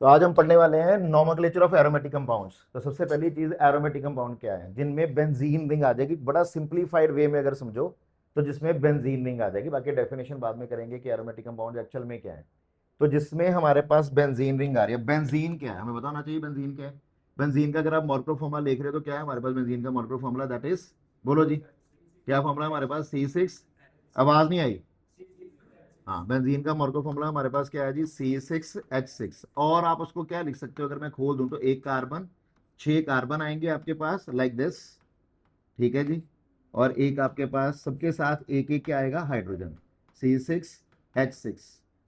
तो आज हम पढ़ने वाले हैं नोमेनक्लेचर ऑफ एरोमेटिक कंपाउंड्स। तो सबसे पहली चीज एरोमेटिक कंपाउंड क्या है, जिनमें बेंजीन रिंग आ जाएगी। बड़ा सिंपलीफाइड वे में अगर समझो तो जिसमें बेंजीन रिंग आ जाएगी। बाकी डेफिनेशन बाद में करेंगे कि एरोमेटिक कंपाउंड एक्चुअल में क्या है। तो जिसमें हमारे पास बेंजीन रिंग आ रही है, बेंजीन क्या है हमें बताना चाहिए। बेंजीन क्या है? बेंजीन का अगर आप मॉलिक्यूलर फॉर्मूला लिख रहे हो तो क्या है हमारे पास बेंजीन का मॉलिक्यूलर फॉर्मूला? दैट इज, बोलो जी, क्या फॉर्मूला है हमारे पास? C6। आवाज नहीं आई। हाँ, बेंजीन का मॉलिक्यूलर फॉर्मूला हमारे पास क्या है जी? C6H6। और आप उसको क्या लिख सकते हो, अगर मैं खोल दूं तो एक कार्बन, 6 कार्बन आएंगे आपके पास लाइक दिस, ठीक है जी। और एक आपके पास सबके साथ एक एक क्या आएगा? Hydrogen, C6H6।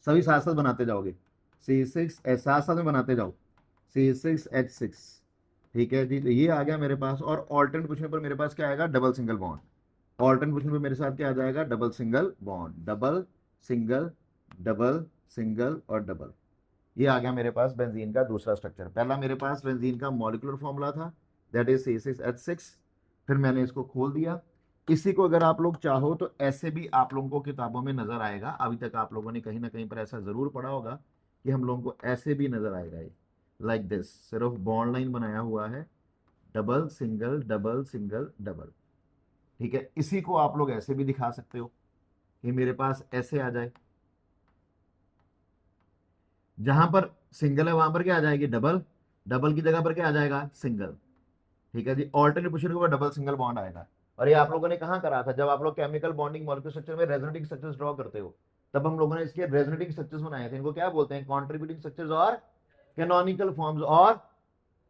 सभी साथ साथ बनाते जाओगे, C6 साथ साथ में बनाते जाओ, C6H6। ठीक है जी, तो ये आ गया मेरे पास। और ऑल्टरनेट पूछने पर मेरे पास क्या आएगा? Double single bond. Alternate question में मेरे साथ क्या आ जाएगा? Double single bond, double single, double single और डबल। ये आ गया मेरे पास बेंजीन का दूसरा स्ट्रक्चर। पहला मेरे पास बेंजीन का मॉलिक्यूलर फॉर्मूला था, दैट इज C6H6। फिर मैंने इसको खोल दिया। इसी को अगर आप लोग चाहो तो ऐसे भी आप लोगों को किताबों में नजर आएगा। अभी तक आप लोगों ने कहीं ना कहीं पर ऐसा जरूर पढ़ा होगा कि हम लोगों को ऐसे भी नजर आएगा, ये लाइक दिस, सिर्फ बॉन्ड लाइन बनाया हुआ है, double single double single double. ठीक है, इसी को आप लोग ऐसे भी दिखा सकते हो कि मेरे पास ऐसे आ जाए, जहां पर सिंगल है वहां पर क्या आ जाएगी? डबल, डबल की जगह पर क्या आ जाएगा? सिंगल। ठीक है जी, ऑल्टरनेट पोजीशन के ऊपर डबल सिंगल बॉन्ड आएगा। और ये आप लोगों ने कहाँ करा था? जब आप लोग केमिकल बॉन्डिंग मॉलिक्यूलर स्ट्रक्चर में रेजोनेटिंग स्ट्रक्चर्स ड्रॉ करते हो, तब हम लोगों ने इसके रेजोनेटिंग स्ट्रक्चर्स बनाए थे। इनको क्या बोलते हैं? कॉन्ट्रीब्यूटिंग स्ट्रक्चर्स और कैनोनिकल फॉर्म्स और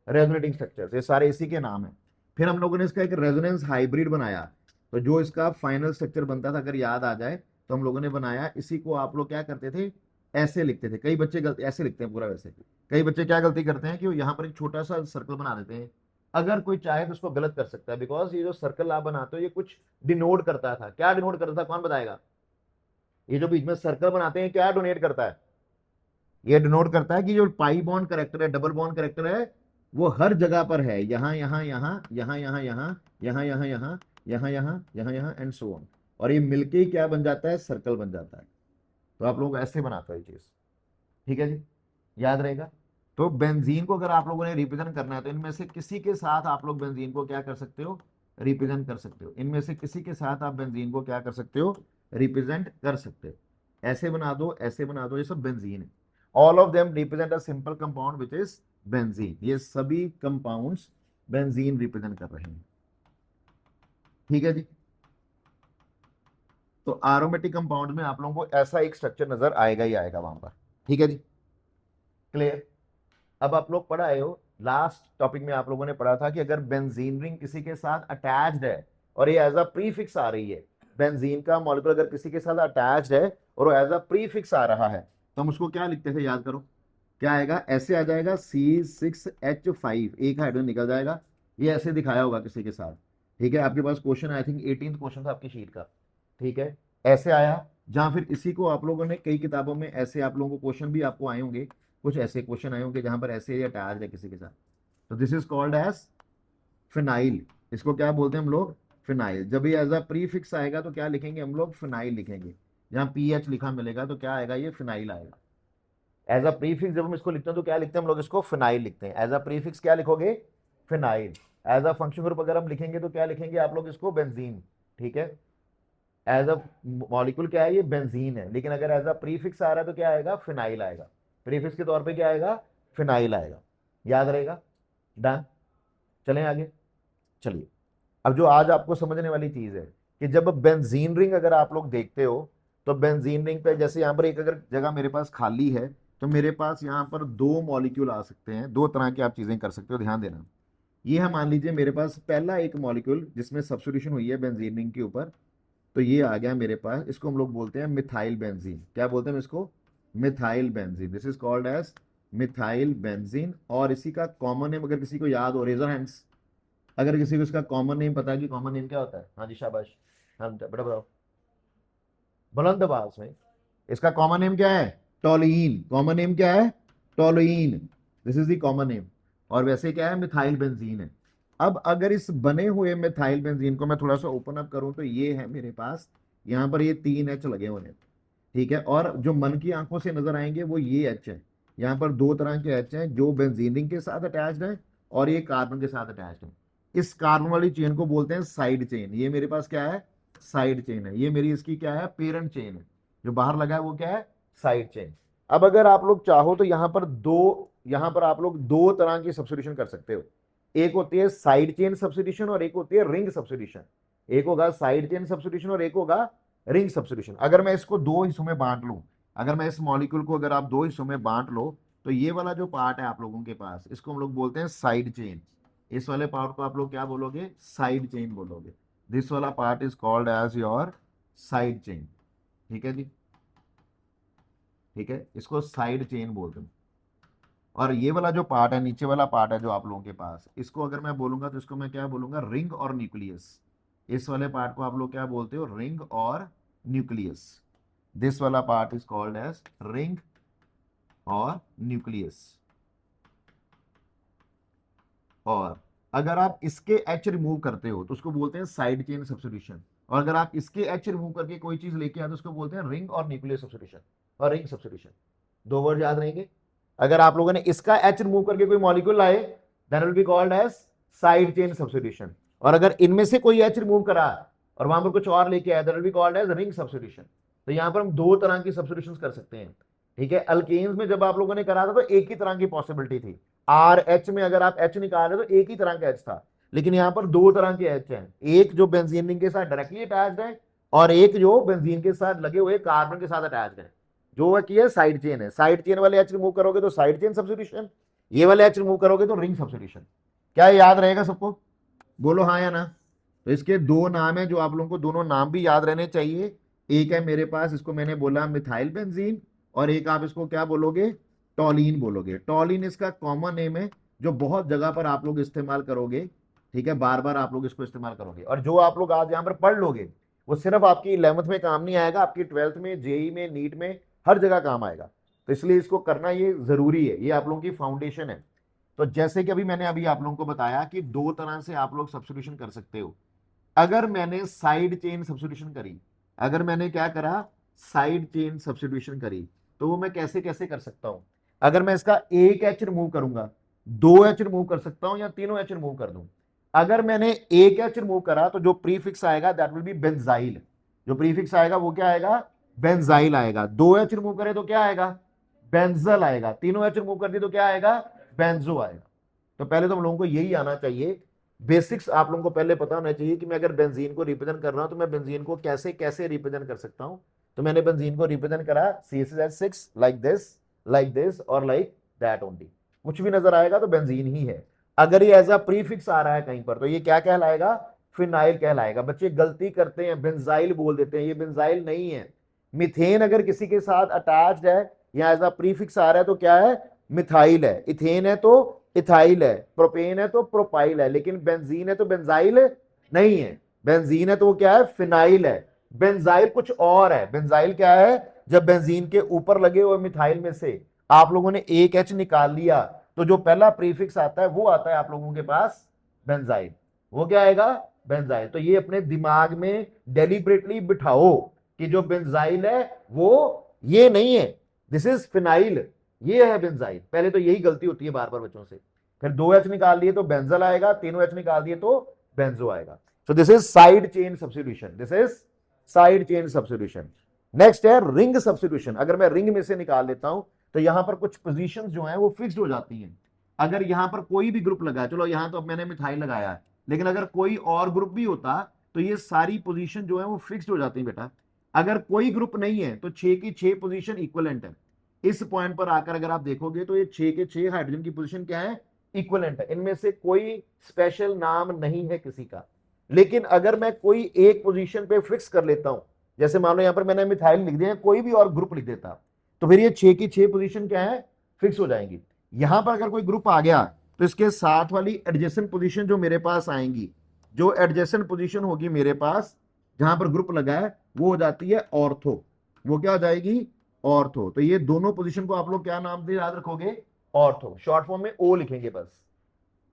रेजोनेटिंग स्ट्रक्चर्स, ये सारे इसी के नाम है। फिर हम लोगों ने इसका एक रेजोनेंस हाइब्रिड बनाया। तो जो इसका फाइनल स्ट्रक्चर बनता था, अगर याद आ जाए, तो हम लोगों ने बनाया इसी को। आप लोग क्या करते थे? ऐसे लिखते थे। कई बच्चे गलती ऐसे लिखते हैं पूरा वैसे। कई बच्चे क्या गलती करते हैं कि वो यहाँ पर एक छोटा सा सर्कल बना देते हैं। अगर कोई चाहे तो उसको गलत कर सकता है, बिकॉज ये जो सर्कल आप बनाते हो ये कुछ डिनोट करता था। क्या डिनोट करता था, कौन बताएगा? ये जो बीच में सर्कल बनाते हैं क्या डोनेट करता है? ये डिनोट करता है कि जो पाई बॉन्ड करेक्टर है, डबल बॉन्ड करेक्टर है, वो हर जगह पर है। यहाँ यहाँ यहाँ यहाँ यहाँ यहाँ यहाँ यहाँ यहाँ यहाँ यहाँ यहाँ यहाँ एंड सो ऑन। और ये मिलके ही क्या बन जाता है? सर्कल बन जाता है। तो आप लोग ऐसे बनाते हो ये चीज। ठीक है जी, याद रहेगा। तो बेंजीन को अगर आप लोगों ने रिप्रेजेंट करना है तो इनमें से किसी के साथ आप लोग बेंजीन को क्या कर सकते हो? रिप्रेजेंट कर सकते हो। इनमें से किसी के साथ आप बेंजीन को क्या कर सकते हो? रिप्रेजेंट कर सकते हो। ऐसे बना दो, ऐसे बना दो, ये सब बेंजीन है। All of them represent a simple compound which is benzene. ये सभी कंपाउंड्स बेंजीन रिप्रेजेंट कर रहे हैं। ठीक है जी। तो एरोमेटिक कंपाउंड में आप लोगों को ऐसा एक स्ट्रक्चर नजर आएगा ही आएगा वहां पर। ठीक है जी, क्लियर। अब आप लोग पढ़ आए हो, लास्ट टॉपिक में आप लोगों ने पढ़ा था कि अगर बेंजीन रिंग किसी के साथ अटैच्ड है और ये एज अ प्रीफिक्स आ रही है, बेंजीन का मॉलिक्यूल अगर किसी के साथ अटैच्ड है और वो एज अ प्रीफिक्स आ रहा है, तो हम उसको क्या लिखते थे? याद करो, क्या आएगा? ऐसे आ जाएगा, C6H5, एक हाइड्रोजन निकल जाएगा। ये ऐसे दिखाया होगा किसी के साथ। ठीक है, आपके पास question, I think 18th question था आपकी शीट का। ठीक है, ऐसे आया। जहां फिर इसी को आप लोगों ने कई किताबों में ऐसे आप लोगों को क्वेश्चन भी आपको आए होंगे, कुछ ऐसे क्वेश्चन आए होंगे जहां पर ऐसे अटैच है किसी के साथ। तो this is called as phenyl. इसको क्या बोलते हैं हम लोग? फिनाइल। जब ये एज अ प्रीफिक्स आएगा तो क्या लिखेंगे हम लोग? फिनाइल लिखेंगे। जहां PH लिखा मिलेगा तो क्या आएगा? ये फिनाइल आएगा। एज अ प्रीफिक्स जब हम इसको लिखते हैं तो क्या लिखते हैं हम लोग? इसको फिनाइल लिखते हैं। एज अ प्रीफिक्स क्या लिखोगे? Phenyl. As a function group अगर हम लिखेंगे तो क्या लिखेंगे आप लोग? इसको बेंजीन। ठीक है, एज अ मॉलिक्यूल क्या है? ये बेंजीन है। लेकिन अगर एज अ प्रीफिक्स आ रहा है तो क्या आएगा? फिनाइल आएगा। प्रीफिक्स के तौर पे क्या आएगा? फिनाइल आएगा। याद रहेगा। डन। चलें आगे। चलिए, अब जो आज आपको समझने वाली चीज है कि जब बेंजीन रिंग अगर आप लोग देखते हो, तो बेंजीन रिंग पे जैसे यहां पर एक अगर जगह मेरे पास खाली है, तो मेरे पास यहां पर दो मॉलिक्यूल आ सकते हैं। दो तरह की आप चीजें कर सकते हो, ध्यान देना। ये है, मान लीजिए मेरे पास पहला एक मॉलिक्यूल जिसमें सब्स्टिट्यूशन हुई है बेंजीन रिंग के ऊपर। तो ये आ गया मेरे पास, इसको हम लोग बोलते हैं मिथाइल बेंजीन। क्या बोलते हैं इसको? Methyl benzene. This is called as methyl benzene. और इसी का कॉमन नेम अगर किसी को याद हो, रेजर हैंड्स, अगर किसी को इसका कॉमन नेम पता है कि कॉमन नेम क्या होता है? हाँ जी, शाबाश। हाँ बेटा बताओ, बुलंद आवाज में। इसका कॉमन नेम क्या है? टोलुइन। कॉमन नेम क्या है? Toluene. This is the common name. और वैसे क्या है? मिथाइल बेंजीन है। अब अगर इस बने हुए मिथाइल बेंजीन को मैं थोड़ा सा ओपन अप करूं तो ये है मेरे पास, यहां पर ये 3 H लगे हुए हैं। ठीक है, और जो मन की आंखों से नजर आएंगे वो ये H है। यहाँ पर दो तरह के एच हैं जो बेंजीन रिंग के साथ अटैच्ड हैं और ये कार्बन के साथ अटैच्ड हैं। इस कार्बन वाली चेन को बोलते हैं साइड चेन। ये मेरे पास क्या है, साइड चेन है। ये मेरी इसकी क्या है, पेरेंट चेन है। जो बाहर लगा है वो क्या है, साइड चेन। अब अगर आप लोग चाहो तो यहाँ पर आप लोग दो तरह की सब्स्टिट्यूशन कर सकते हो। एक होती है साइड चेन सब्स्टिट्यूशन और एक होती है रिंग सब्स्टिट्यूशन। एक होगा साइड चेन सब्स्टिट्यूशन और एक होगा रिंग सब्स्टिट्यूशन। अगर मैं इसको दो हिस्सों में बांट लूं, अगर मैं इस मॉलिक्यूल को अगर आप दो हिस्सों में बांट लो, तो ये वाला जो पार्ट है आप लोगों के पास, इसको हम लोग बोलते हैं साइड चेन। इस वाले पार्ट को आप लोग क्या बोलोगे, साइड चेन बोलोगे। दिस वाला part is called as your side chain. ठीक है जी, ठीक है, इसको साइड चेन बोलते हैं। और ये वाला जो पार्ट है, नीचे वाला पार्ट है जो आप लोगों के पास, इसको अगर मैं बोलूंगा तो इसको मैं क्या बोलूंगा, रिंग और न्यूक्लियस। इस वाले पार्ट को आप लोग क्या बोलते हो, रिंग और न्यूक्लियस। दिस वाला part is called as ring और न्यूक्लियस। और अगर आप इसके एच रिमूव करते हो तो उसको बोलते हैं साइड चेन सब्स्टिट्यूशन। और अगर आप इसके एच रिमूव करके कोई चीज लेके आए तो उसको बोलते हैं रिंग और न्यूक्लियस सब्स्टिट्यूशन और रिंग सब्स्टिट्यूशन। दो वर्ड याद रहेंगे। अगर आप लोगों ने इसका एच रिमूव करके कोई मॉलिक्यूल लाए, that will be called as side chain substitution. और अगर इनमें से कोई एच रिमूव करा और वहां पर कुछ और लेके आया, that will be called as ring substitution. तो यहां पर हम दो तरह की सब्स्टिट्यूशन कर सकते हैं। ठीक है, अल्केन्स में जब आप लोगों ने करा था तो एक ही तरह की पॉसिबिलिटी थी। आर एच में अगर आप एच निकाल रहे तो एक ही तरह का एच था, लेकिन यहां पर दो तरह के एच हैं। एक जो बेंजीन रिंग के साथ डायरेक्टली अटैच्ड है और एक जो बेंजीन के साथ लगे हुए कार्बन के साथ अटैच्ड है, जो की है साइड चेन है। साइड चेन वाले एच रिमूव करोगे तो साइड चेन सब्स्टिट्यूशन, ये वाले एच रिमूव करोगे तो रिंग सब्स्टिट्यूशन। क्या याद रहेगा सबको, बोलो हाँ या ना। तो इसके दो नाम है जो आप लोगों को दोनों नाम भी याद रहने चाहिए। एक है मेरे पास, इसको मैंने बोला मिथाइल बेंजीन, और एक आप इसको क्या बोलोगे, टॉलिन बोलोगे। टॉलिन इसका कॉमन नेम है जो बहुत जगह पर आप लोग इस्तेमाल करोगे। ठीक है, बार बार आप लोग इसको इस्तेमाल करोगे। और जो आप लोग आज यहाँ पर पढ़ लोगे वो सिर्फ आपकी 11th में काम नहीं आएगा, आपकी 12th में, जेई में, नीट में, हर जगह काम आएगा। तो इसलिए इसको करना ये जरूरी है, ये आप लोगों की फाउंडेशन है। तो जैसे कि मैंने अभी आप लोगों को बताया कि दो तरह से आप लोग सब्स्टिट्यूशन कर सकते हो। अगर मैंने साइड चेन सब्स्टिट्यूशन करी, अगर मैंने क्या करा, साइड चेन सब्स्टिट्यूशन करी, तो वो मैं कैसे कैसे कर सकता हूं। अगर मैं इसका एक एच रिमूव करूंगा, दो एच रिमूव कर सकता हूं या तीनों एच रिमूव कर दूं। अगर मैंने एक एच रिमूव करा तो जो प्रीफिक्स आएगा दैट विल बी बेंजाइल। जो प्रीफिक्स आएगा वो क्या आएगा, बेंजाइल आएगा। दो एच रिमूव करे तो क्या आएगा, बेंजल आएगा। तीनों एच रिमूव कर दी तो क्या आएगा, बेंजो आएगा। तो पहले तो हम लोगों को यही आना चाहिए, बेसिक्स आप लोगों को पहले पता होना चाहिए कि मैं अगर बेंजीन को रिप्रेजेंट कर रहा हूं तो मैं बेंजीन को कैसे कैसे रिप्रेजेंट कर सकता हूं। तो मैंने बेंजीन को रिप्रेजेंट करा CH6 लाइक दिस और लाइक दैट ओनली। कुछ भी नजर आएगा तो बेंजीन ही है। अगर ये एज अ प्रीफिक्स आ रहा है कहीं पर तो ये क्या कहलाएगा, फिनाइल कहलाएगा। बच्चे गलती करते हैं, बेंजाइल बोल देते हैं, ये बेंजाइल नहीं है। मिथेन अगर किसी के साथ अटैच्ड है या एज अ प्रीफिक्स आ रहा है तो क्या है, मिथाइल है। इथेन है तो इथाइल है, प्रोपेन है तो प्रोपाइल है। लेकिन बेंजीन है तो बेंजाइल नहीं है। बेंजीन है तो वो क्या है, फिनाइल है। बेंजाइल कुछ और है। बेंजाइल क्या है, जब बेंजीन के ऊपर लगे हुए मिथाइल में से आप लोगों ने एक एच निकाल लिया तो जो पहला प्रीफिक्स आता है वो आता है आप लोगों के पास बेंजाइल। वो क्या आएगा, बेंजाइल। तो ये अपने दिमाग में डेलिबरेटली बिठाओ कि जो बेंजाइल है वो ये नहीं है, दिस इज फिनाइल, ये है बेंजाइल। पहले तो यही गलती होती है बार बार बच्चों से। फिर दो एच निकाल दिए तो बेंजल आएगा, तीनों एच निकाल दिए तो बेंजो आएगा। So this is side chain substitution, this is side chain substitution. Next है रिंग सब्स्टिट्यूशन। अगर मैं रिंग में से निकाल लेता हूं तो यहां पर कुछ पोजीशंस जो हैं वो फिक्स्ड हो जाती हैं। अगर यहां पर कोई भी ग्रुप लगा है, चलो यहां तो अब मैंने मिथाइल लगाया है, लेकिन अगर कोई और ग्रुप भी होता तो ये सारी पोजीशन जो है वो फिक्स्ड हो जाती है बेटा। अगर कोई ग्रुप नहीं है तो 6 की 6 पोजीशन इक्वलेंट है। इस पॉइंट पर आकर अगर आप देखोगे तो ये 6 के 6 हाइड्रोजन की पोजीशन क्या है, इक्वलेंट है। इनमें से कोई स्पेशल नाम नहीं है किसी का। लेकिन अगर मैं कोई एक पोजीशन पे फिक्स कर लेता हूं, जैसे मान लो यहां पर मैंने मिथाइल लिख दिया, कोई भी और ग्रुप लिख देता, तो फिर ये 6 की 6 पोजीशन क्या है, फिक्स हो जाएंगी। यहां पर अगर कोई ग्रुप आ गया तो इसके साथ वाली एडजेसेंट पोजीशन जो मेरे पास आएंगी, जो एडजेसेंट पोजीशन होगी मेरे पास जहां पर ग्रुप लगा है, वो हो जाती है ऑर्थो। वो क्या हो जाएगी, ऑर्थो। तो ये दोनों पोजीशन को आप लोग क्या नाम से याद रखोगे, ऑर्थो। शॉर्ट फॉर्म में ओ लिखेंगे बस।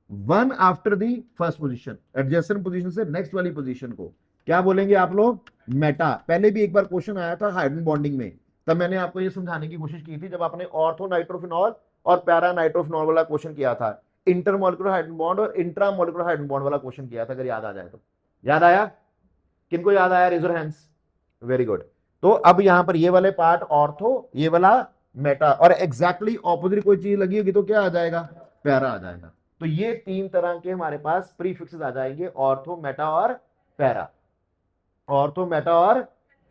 One after the first position, adjacent position से नेक्स्ट वाली पोजीशन को क्या बोलेंगे आप लोग, मेटा। पहले भी एक बार क्वेश्चन आया था हाइड्रोजन बॉन्डिंग में तब मैंने आपको ये समझाने की कोशिश की थी जब आपने ऑर्थो नाइट्रोफिनॉल और पैरा नाइट्रोफिनॉल वाला क्वेश्चन किया था, इंटरमोलिकुलर हाइड्रोजन बॉन्ड और इंट्रामोलिकुलर हाइड्रोजन बॉन्ड वाला क्वेश्चन किया था, अगर याद आ जाए तो। याद आया? किनको याद आया? Raise your hands. Very good. तो अब यहां पर ये वाले पार्ट ऑर्थो, ये वाला मेटा, और एग्जैक्टली ऑपोजिट कोई चीज लगी होगी तो क्या आ जाएगा? पैरा आ जाएगा। तो ये तीन तरह के हमारे पास प्रीफिक्सेस आ जाएंगे, ऑर्थो, मेटा और पैरा। ऑर्थो, मेटा और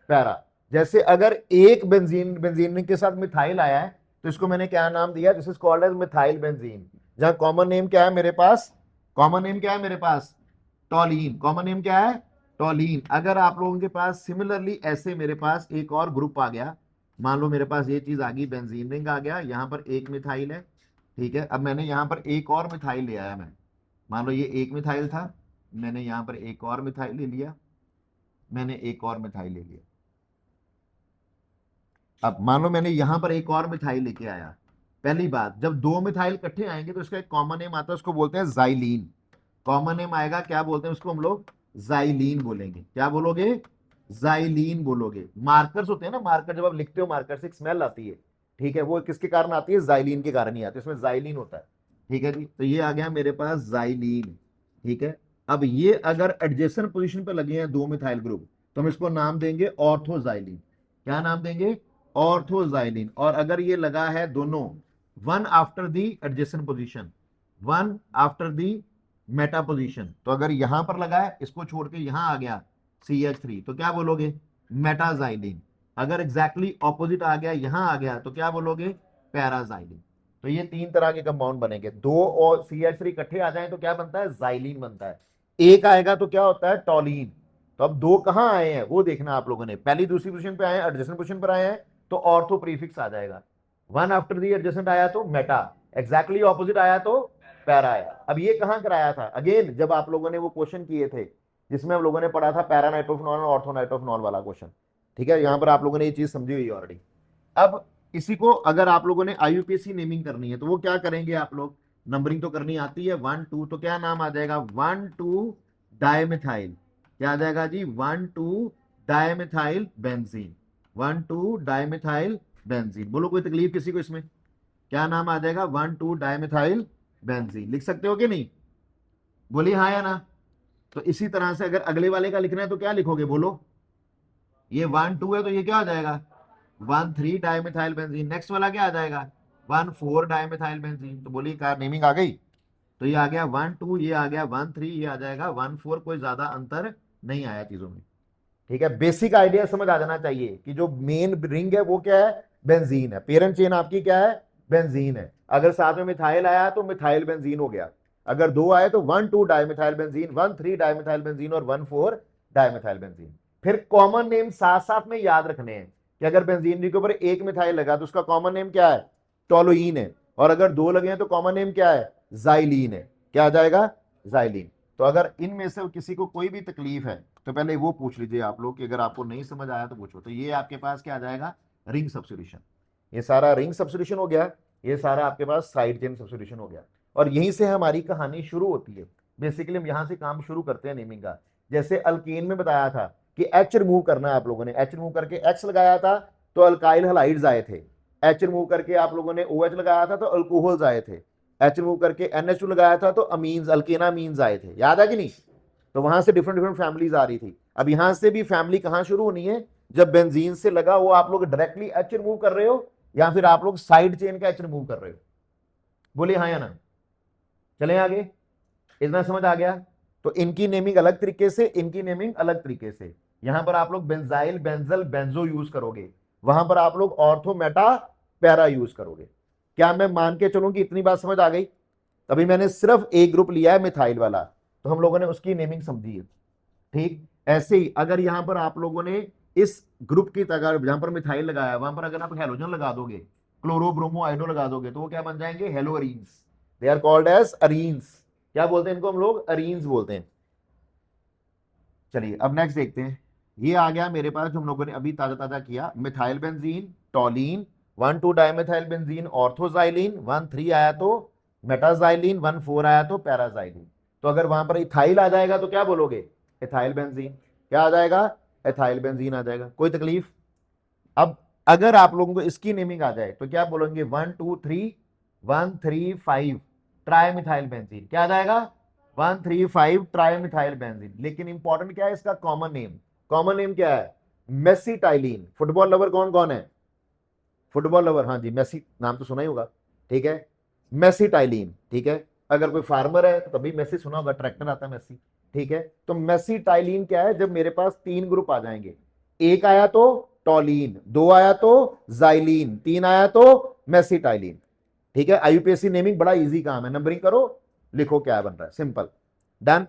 पैरा। जैसे अगर एक बेंजीन बेंजीन के साथ मिथाइल आया है तो इसको मैंने क्या नाम दिया? This is called as methyl benzene. जहां कॉमन नेम क्या है मेरे पास? कॉमन नेम क्या है मेरे पास? टॉलीन। कॉमन नेम क्या है? टॉलीन। अगर आप लोगों के पास सिमिलरली ऐसे मेरे पास एक और ग्रुप आ गया, मान लो मेरे पास ये चीज आ गई, बेंजीन रिंग आ गया, यहां पर एक मिथाइल है, ठीक है। अब मैंने यहां पर एक और मिथाइल ले आया, मैं मान लो ये एक मिथाइल था, मैंने यहां पर एक और मिथाइल ले लिया, मैंने एक और मिथाइल ले लिया। अब मान लो मैंने यहां पर एक और मिथाइल लेके आया। पहली बात, जब दो मिथाइल इकट्ठे आएंगे तो इसका एक कॉमन नेम आता है, उसको बोलते हैं जाइलीन। कॉमन नेम आएगा, क्या बोलते हैं उसको हम लोग? जाइलीन बोलेंगे। क्या बोलोगे? जाइलीन बोलोगे। मार्कर्स होते हैं ना, मार्कर जब आप लिखते हो मार्कर से एक स्मेल आती है, ठीक है, वो किसके कारण आती है? जाइलीन के कारण ही आती है, उसमें जाइलीन होता है, ठीक है जी। तो ये आ गया मेरे पास जाइलीन, ठीक है। अब ये अगर एडजेसेंट पोजीशन पे लगे हैं दो मिथाइल ग्रुप तो हम इसको नाम देंगे ऑर्थोजाइलिन। क्या नाम देंगे? ऑर्थोजाइलिन। और अगर ये लगा है दोनों one after the adjacent position, one after the Meta position, तो अगर यहां पर लगा है, इसको छोड़ के यहां आ गया CH3, तो क्या बोलोगे? मेटाजाइलिन। अगर एग्जैक्टली ऑपोजिट आ गया, यहां आ गया, तो क्या बोलोगे? पैराजाइलिन। तो ये तीन तरह के कंपाउंड बनेंगे। दो और CH3 इकट्ठे आ जाए तो क्या बनता है? जाइलिन बनता है। एक आएगा तो क्या होता है? टॉलीन। तो अब दो कहां आए हैं वो देखना आप लोगों ने, पहली दूसरी पोजीशन पे आए हैं, एडजेसेंट पोजीशन पर आए हैं तो ऑर्थो प्रीफिक्स आ जाएगा। वन आफ्टर दी एडजेसेंट आया तो मेटा, एग्जैक्टली ऑपोजिट आया तो पैरा आया। अब ये कहां कराया था? अगेन जब आप लोगों ने वो क्वेश्चन किए थे जिसमें हम लोगों ने पढ़ा था पैरा नाइट्रोफिनॉल और ऑर्थो नाइट्रोफिनॉल वाला क्वेश्चन, ठीक है। यहां पर आप लोगों ने ये चीज समझी हुई ऑलरेडी। अब इसी को अगर आप लोगों ने IUPAC नेमिंग करनी है तो वो क्या करेंगे आप लोग? नंबरिंग तो करनी आती है, 1 2, तो क्या नाम आ जाएगा? 1 2 डायमिथाइल। क्या आ जाएगा जी? 1 2 डायमिथाइल बेंजीन। 1 2 dimethyl benzene. बोलो कोई तकलीफ किसी को इसमें? क्या नाम आ जाएगा? 1 2 डायमिथाइल बेंजीन। लिख सकते हो कि नहीं? बोलिए हाँ या ना। तो इसी तरह से अगर अगले वाले का लिखना है तो क्या लिखोगे? बोलो। ये 1 2 है तो ये क्या आ जाएगा? 1 3 डायमिथाइल बेंजीन। नेक्स्ट वाला क्या आ जाएगा? 1 4 डायमिथाइल बेंजीन। तो बोलिए कार नेमिंग आ गई। तो ये आ गया 1 2, ये आ गया 1 3, ये आ जाएगा 1 4। कोई ज्यादा अंतर नहीं आया चीजों में, ठीक है। बेसिक आइडिया समझ आ जाना चाहिए कि जो मेन रिंग है वो क्या है? बेंजीन है। पेरेंट चेन आपकी क्या है? बेंजीन है। अगर साथ में मिथाइल आया तो मिथाइल बेंजीन हो गया। अगर दो आए तो 1 2 डायमिथाइल बेंजीन, 1 3 डायमिथाइल बेंजीन और 1 4 डायमिथाइल बेंजीन। फिर कॉमन नेम साथ साथ में याद रखने हैं कि अगर बेंजीन के ऊपर एक मिथाइल लगा तो उसका कॉमन नेम क्या है? टोलुइन है। और अगर दो लगे हैं तो कॉमन नेम क्या है? जाइलीन है। क्या आ जाएगा? जाइलीन। तो अगर इनमें से किसी को कोई भी तकलीफ है तो पहले वो पूछ लीजिए आप लोग कि अगर आपको नहीं समझ आया तो पूछो। तो ये आपके पास क्या आ जाएगा? Ring substitution. ये सारा रिंग सब्स्टिट्यूशन हो गया, ये सारा आपके पास साइड चेन सब्स्टिट्यूशन हो गया। और यहीं से हमारी कहानी शुरू होती है। बेसिकली हम यहां से काम शुरू करते हैं नेमिंग का। जैसे अल्केन में बताया था कि H रिमूव करना है आप लोगों ने, H रिमूव करके X लगाया था तो अल्काइल हलाइड्स आए थे। H रिमूव करके आप लोगों ने OH लगाया था तो अल्कोहल्स आए थे। H रिमूव करके NH2 लगाया था तो अमीन्स, अल्केनामीन्स आए थे। याद है कि नहीं? तो वहां से डिफरेंट डिफरेंट फैमिलीज आ रही थी। अब यहां से भी फैमिली कहां शुरू होनी है? जब बेंजीन से लगा वो आप लोग डायरेक्टली H रिमूव कर रहे हो या फिर आप लोग साइड चेन का H रिमूव कर रहे हो? बोलिए हाँ या ना। चलें आगे। इतना समझ आ गया? तो इनकी नेमिंग अलग तरीके से, इनकी नेमिंग अलग तरीके से। यहां पर आप लोग बेंजाइल, बेंजल, बेंजो यूज करोगे, वहां पर आप लोग ऑर्थो, मेटा, पैरा यूज करोगे। क्या मैं मान के चलूं कि इतनी बात समझ आ गई? अभी मैंने सिर्फ एक ग्रुप लिया है मिथाइल वाला, तो हम लोगों ने उसकी नेमिंग समझी है, ठीक। ऐसे ही अगर यहां पर आप लोगों ने इस ग्रुप की तरह जहां पर मिथाइल लगाया वहां पर अगर आप हेलोजन लगा दोगे, क्लोरो ब्रोमो आइडो लगा दोगे, तो वो क्या बन जाएंगे? Haloarenes. They are called as arenes. क्या बोलते हैं इनको हम लोग? अरीन्स बोलते हैं। चलिए अब नेक्स्ट देखते हैं। ये आ गया मेरे पास जो हम लोगों ने अभी ताजा ताजा किया, methyl benzene, toluene, 1 2 dimethyl benzene, orthoxylene, 1 3 आया तो मेटाजाइलिन, 1 4 आया तो पैराजाइलिन। तो अगर वहां पर इथाइल आ जाएगा तो क्या बोलोगे? Ethyl benzene. क्या आ जाएगा? इथाइल बेंजीन आ जाएगा। कोई तकलीफ? अब अगर आप लोगों को इसकी नेमिंग आ जाए तो क्या बोलेंगे, 1 2 3 1 3 5 ट्राई मिथाइल बेंजीन, क्या आ जाएगा 1 3 5 ट्राई मिथाइल बेंजीन। लेकिन इंपॉर्टेंट क्या है इसका कॉमन नेम, कॉमन नेम क्या है, मेसिटाइलिन। फुटबॉल लवर कौन कौन है, फुटबॉल लवर, हाँ जी मेसी नाम तो सुना ही होगा, ठीक है, मेसिटाइलिन, ठीक है। अगर कोई फार्मर है तो तभी मेसी सुना होगा, ट्रैक्टर आता है मेसी, ठीक है। तो मेसिटाइलिन क्या है, जब मेरे पास 3 ग्रुप आ जाएंगे, एक आया तो टॉलिन, 2 आया तो जाइलिन, 3 आया तो मेसिटाइलिन, ठीक है। आईयूपीएससी नेमिंग बड़ा इजी काम है, नंबरिंग करो, लिखो क्या बन रहा है, सिंपल, डन।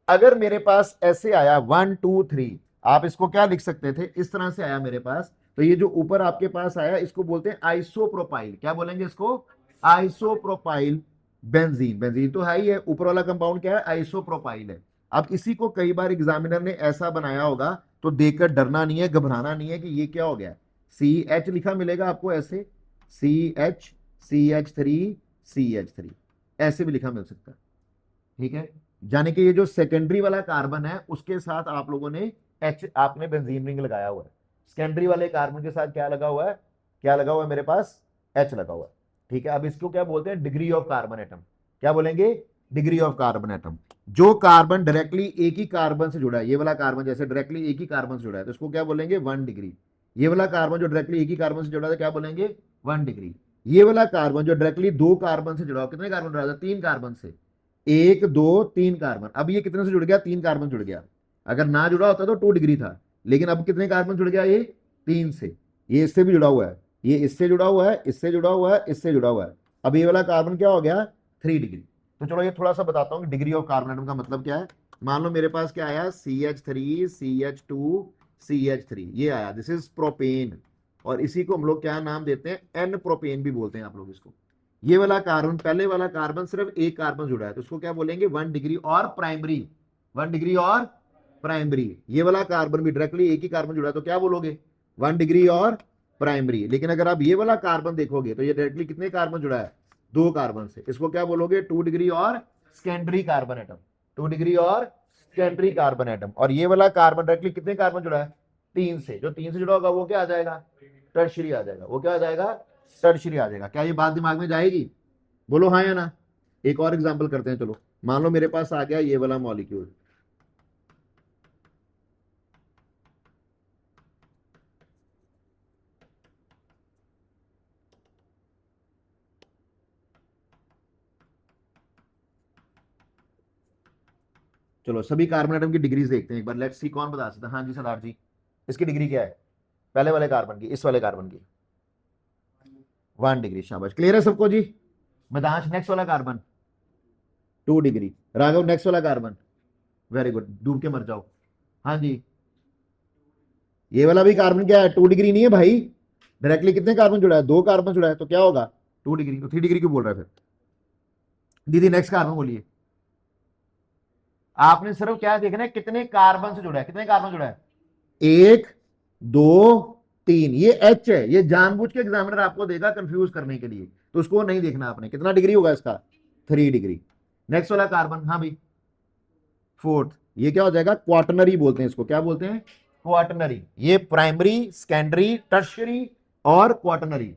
अगर मेरे पास ऐसे आया 1 2 3, आप इसको क्या लिख सकते थे, इस तरह से आया मेरे पास, तो ये जो ऊपर आपके पास आया इसको बोलते हैं आइसोप्रोपाइल, क्या बोलेंगे इसको, आइसोप्रोपाइल बेंजीन। बेंजीन तो है ही है, ऊपर वाला कंपाउंड क्या है, आइसोप्रोपाइल है। अब इसी को कई बार एग्जामिनर ने ऐसा बनाया होगा, तो देखकर डरना नहीं है, घबराना नहीं है कि ये क्या हो गया, CH लिखा मिलेगा आपको ऐसे, CH CH3 ऐसे भी लिखा मिल सकता है, ठीक है। जाने कि ये जो सेकेंडरी वाला कार्बन है उसके साथ आप लोगों ने H, आपने बेंजीन रिंग लगाया हुआ है, सेकेंडरी वाले कार्बन के साथ क्या लगा हुआ है, क्या लगा हुआ है मेरे पास, H लगा हुआ है, ठीक है। अब इसको क्या बोलते हैं, डिग्री ऑफ कार्बन एटम, क्या बोलेंगे, डिग्री ऑफ कार्बन एटम। जो कार्बन डायरेक्टली एक ही कार्बन से जुड़ा है, ये वाला कार्बन जैसे डायरेक्टली एक ही कार्बन से जुड़ा है तो इसको क्या बोलेंगे 1 डिग्री। ये वाला कार्बन जो डायरेक्टली एक ही कार्बन से जुड़ा है क्या बोलेंगे 1 डिग्री। ये वाला कार्बन जो डायरेक्टली 2 कार्बन से जुड़ा हो, कितने कार्बन जुड़ा था, 3 कार्बन से, 1 2 3 कार्बन। अब ये कितने से जुड़ गया, 3 कार्बन जुड़ गया। अगर ना जुड़ा होता तो 2 डिग्री था, लेकिन अब कितने कार्बन जुड़ गया, ये 3 से। ये इससे भी जुड़ा हुआ है, ये इससे जुड़ा हुआ है, इससे जुड़ा हुआ है, इससे जुड़ा हुआ है। अब ये वाला कार्बन क्या हो गया, 3 डिग्री। तो चलो ये थोड़ा सा बताता हूँ डिग्री ऑफ कार्बन एटम का मतलब क्या है। मान लो मेरे पास क्या आया, CH3 CH2 CH3 ये आया, दिस इज प्रोपेन, और इसी को हम लोग क्या नाम देते हैं, एन प्रोपेन भी बोलते हैं आप लोग इसको। ये वाला कार्बन, पहले वाला कार्बन सिर्फ एक कार्बन जुड़ा है तो उसको क्या बोलेंगे 1 डिग्री और प्राइमरी, 1 डिग्री और प्राइमरी। ये वाला कार्बन भी डायरेक्टली एक ही कार्बन जुड़ा है तो क्या बोलोगे 1 डिग्री और प्राइमरी। लेकिन अगर आप ये वाला कार्बन देखोगे तो ये डायरेक्टली कितने कार्बन जुड़ा है, 2 कार्बन से, इसको क्या बोलोगे 2 डिग्री और सेकेंडरी कार्बन एटम, 2 डिग्री और सेकेंडरी कार्बन एटम। और ये वाला कार्बन डायरेक्टली कितने कार्बन जुड़ा है, 3 से, जो 3 से जुड़ा होगा वो क्या आ जाएगा, टर्शियरी आ जाएगा, वो क्या आ जाएगा, टर्शियरी आ जाएगा। क्या ये बात दिमाग में जाएगी, बोलो हाँ या ना। एक और एग्जांपल करते हैं, चलो मान लो मेरे पास आ गया ये वाला मॉलिक्यूल, चलो सभी कार्बन एटम की डिग्रीज देखते हैं एक बार, लेट्स सी कौन बता सकता है। हाँ जी सरदार जी, इसकी डिग्री क्या है, पहले वाले कार्बन की, इस वाले कार्बन की 1 डिग्री, शाबाश, क्लियर है सबको जी। मदांश नेक्स्ट वाला कार्बन 2 डिग्री, राघव नेक्स्ट वाला कार्बन, वेरी गुड, डूब के मर जाओ। हाँ जी, ये वाला भी कार्बन क्या है, 2 डिग्री नहीं है भाई, डायरेक्टली कितने कार्बन जुड़ा है, 2 कार्बन जुड़ा है तो क्या होगा 2 डिग्री। तो 3 डिग्री क्यों बोल रहा है फिर, दीदी नेक्स्ट कार्बन बोलिए। आपने सिर्फ क्या देखना है, कितने कार्बन से जुड़ा है, कितने कार्बन जुड़ा है, 1 2 3, ये H है, ये जानबूझ के एग्जामिनर आपको देगा कंफ्यूज करने के लिए, तो उसको नहीं देखना आपने, कितना डिग्री होगा इसका 3 डिग्री। नेक्स्ट वाला कार्बन, हाँ भाई फोर्थ, ये क्या हो जाएगा, क्वाटनरी बोलते हैं इसको, क्या बोलते हैं, क्वाटनरी। ये प्राइमरी सेकेंडरी टर्शियरी और क्वाटनरी,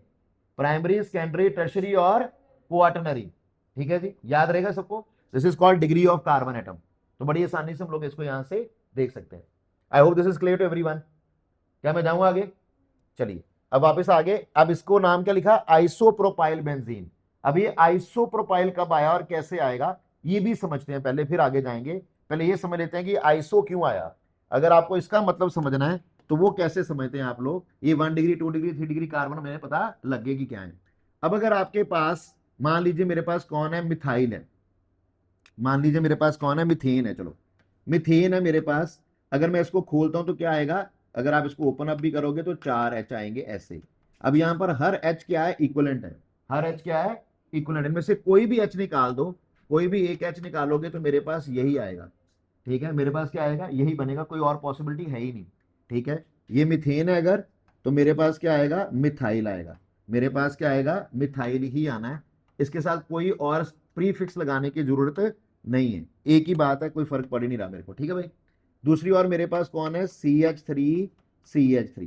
प्राइमरी सेकेंडरी टर्शियरी और क्वाटनरी, ठीक है जी, याद रहेगा सबको। This is called degree of carbon atom. तो बड़ी आसानी से हम लोग इसको यहां से देख सकते हैं। I hope this is clear to everyone. क्या मैं जाऊंगा आगे, चलिए अब वापस आगे। अब इसको नाम क्या लिखा, आइसोप्रोपाइल बेंजीन। अब ये आइसोप्रोपाइल कब आया और कैसे आएगा ये भी समझते हैं पहले, फिर आगे जाएंगे। पहले ये समझ लेते हैं कि आइसो क्यों आया। अगर आपको इसका मतलब समझना है तो वो कैसे समझते हैं आप लोग, ये 1 डिग्री 2 डिग्री 3 डिग्री कार्बन मैंने पता लगे कि क्या है। अब अगर आपके पास मान लीजिए मेरे पास कौन है, मिथाइल है, मान लीजिए मेरे पास कौन है, मिथेन है, चलो मिथेन है मेरे पास। अगर मैं इसको खोलता हूं तो क्या आएगा, अगर आप इसको ओपन अप भी करोगे तो 4 H आएंगे ऐसे। अब यहां पर हर H क्या है, इक्वलेंट है, हर H क्या है, इक्वलेंट। इनमें से कोई भी H निकाल दो, कोई भी एक H निकालोगे तो मेरे पास यही आएगा, ठीक है, मेरे पास क्या आएगा, यही बनेगा, कोई और पॉसिबिलिटी है ही नहीं, ठीक है। ये मिथेन है अगर, तो मेरे पास क्या आएगा, मिथाइल आएगा, मेरे पास क्या आएगा, मिथाइल ही आना है। इसके साथ कोई और प्रीफिक्स लगाने की जरूरत नहीं है, एक ही बात है, कोई फर्क पड़ ही नहीं रहा मेरे को, ठीक है भाई। दूसरी ओर मेरे पास कौन है, CH3 CH3।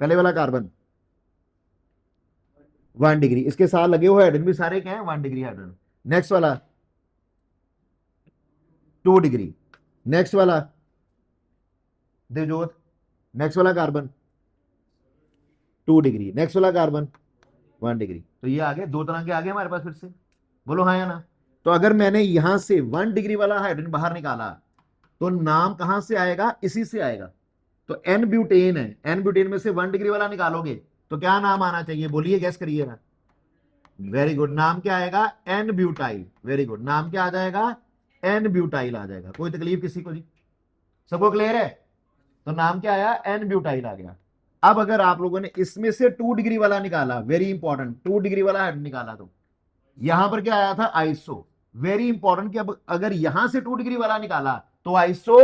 पहले वाला कार्बन, 1 डिग्री, इसके साथ लगे हुए हाइड्रोजन भी सारे क्या है 1 डिग्री हाइड्रोजन। नेक्स्ट वाला 2 डिग्री, नेक्स्ट वाला देवजोत, नेक्स्ट वाला कार्बन 2 डिग्री, नेक्स्ट वाला कार्बन 1 डिग्री। तो ये आगे दो तरह के आगे हमारे पास फिर से, बोलो हाँ या ना। तो अगर मैंने यहां से 1 डिग्री वाला हाइड्रोजन बाहर निकाला तो नाम कहां से आएगा, इसी से आएगा। तो एन ब्यूटेन है, एन ब्यूटेन में से 1 डिग्री वाला निकालोगे तो क्या नाम आना चाहिए, बोलिए गैस करिए ना। वेरी गुड, नाम क्या आएगा, एन ब्यूटाइल। वेरी गुड, नाम क्या आ जाएगा, एन ब्यूटाइल आ जाएगा। कोई तकलीफ किसी को जी, सबको क्लियर है। तो नाम क्या आया, एन ब्यूटाइल आ गया। अब अगर आप लोगों ने इसमें से 2 डिग्री वाला निकाला, वेरी इंपॉर्टेंट, 2 डिग्री वाला निकाला तो यहां पर क्या आया था, आइसो। वेरी इंपॉर्टेंट कि अब अगर यहां से 2 डिग्री वाला निकाला तो आइसो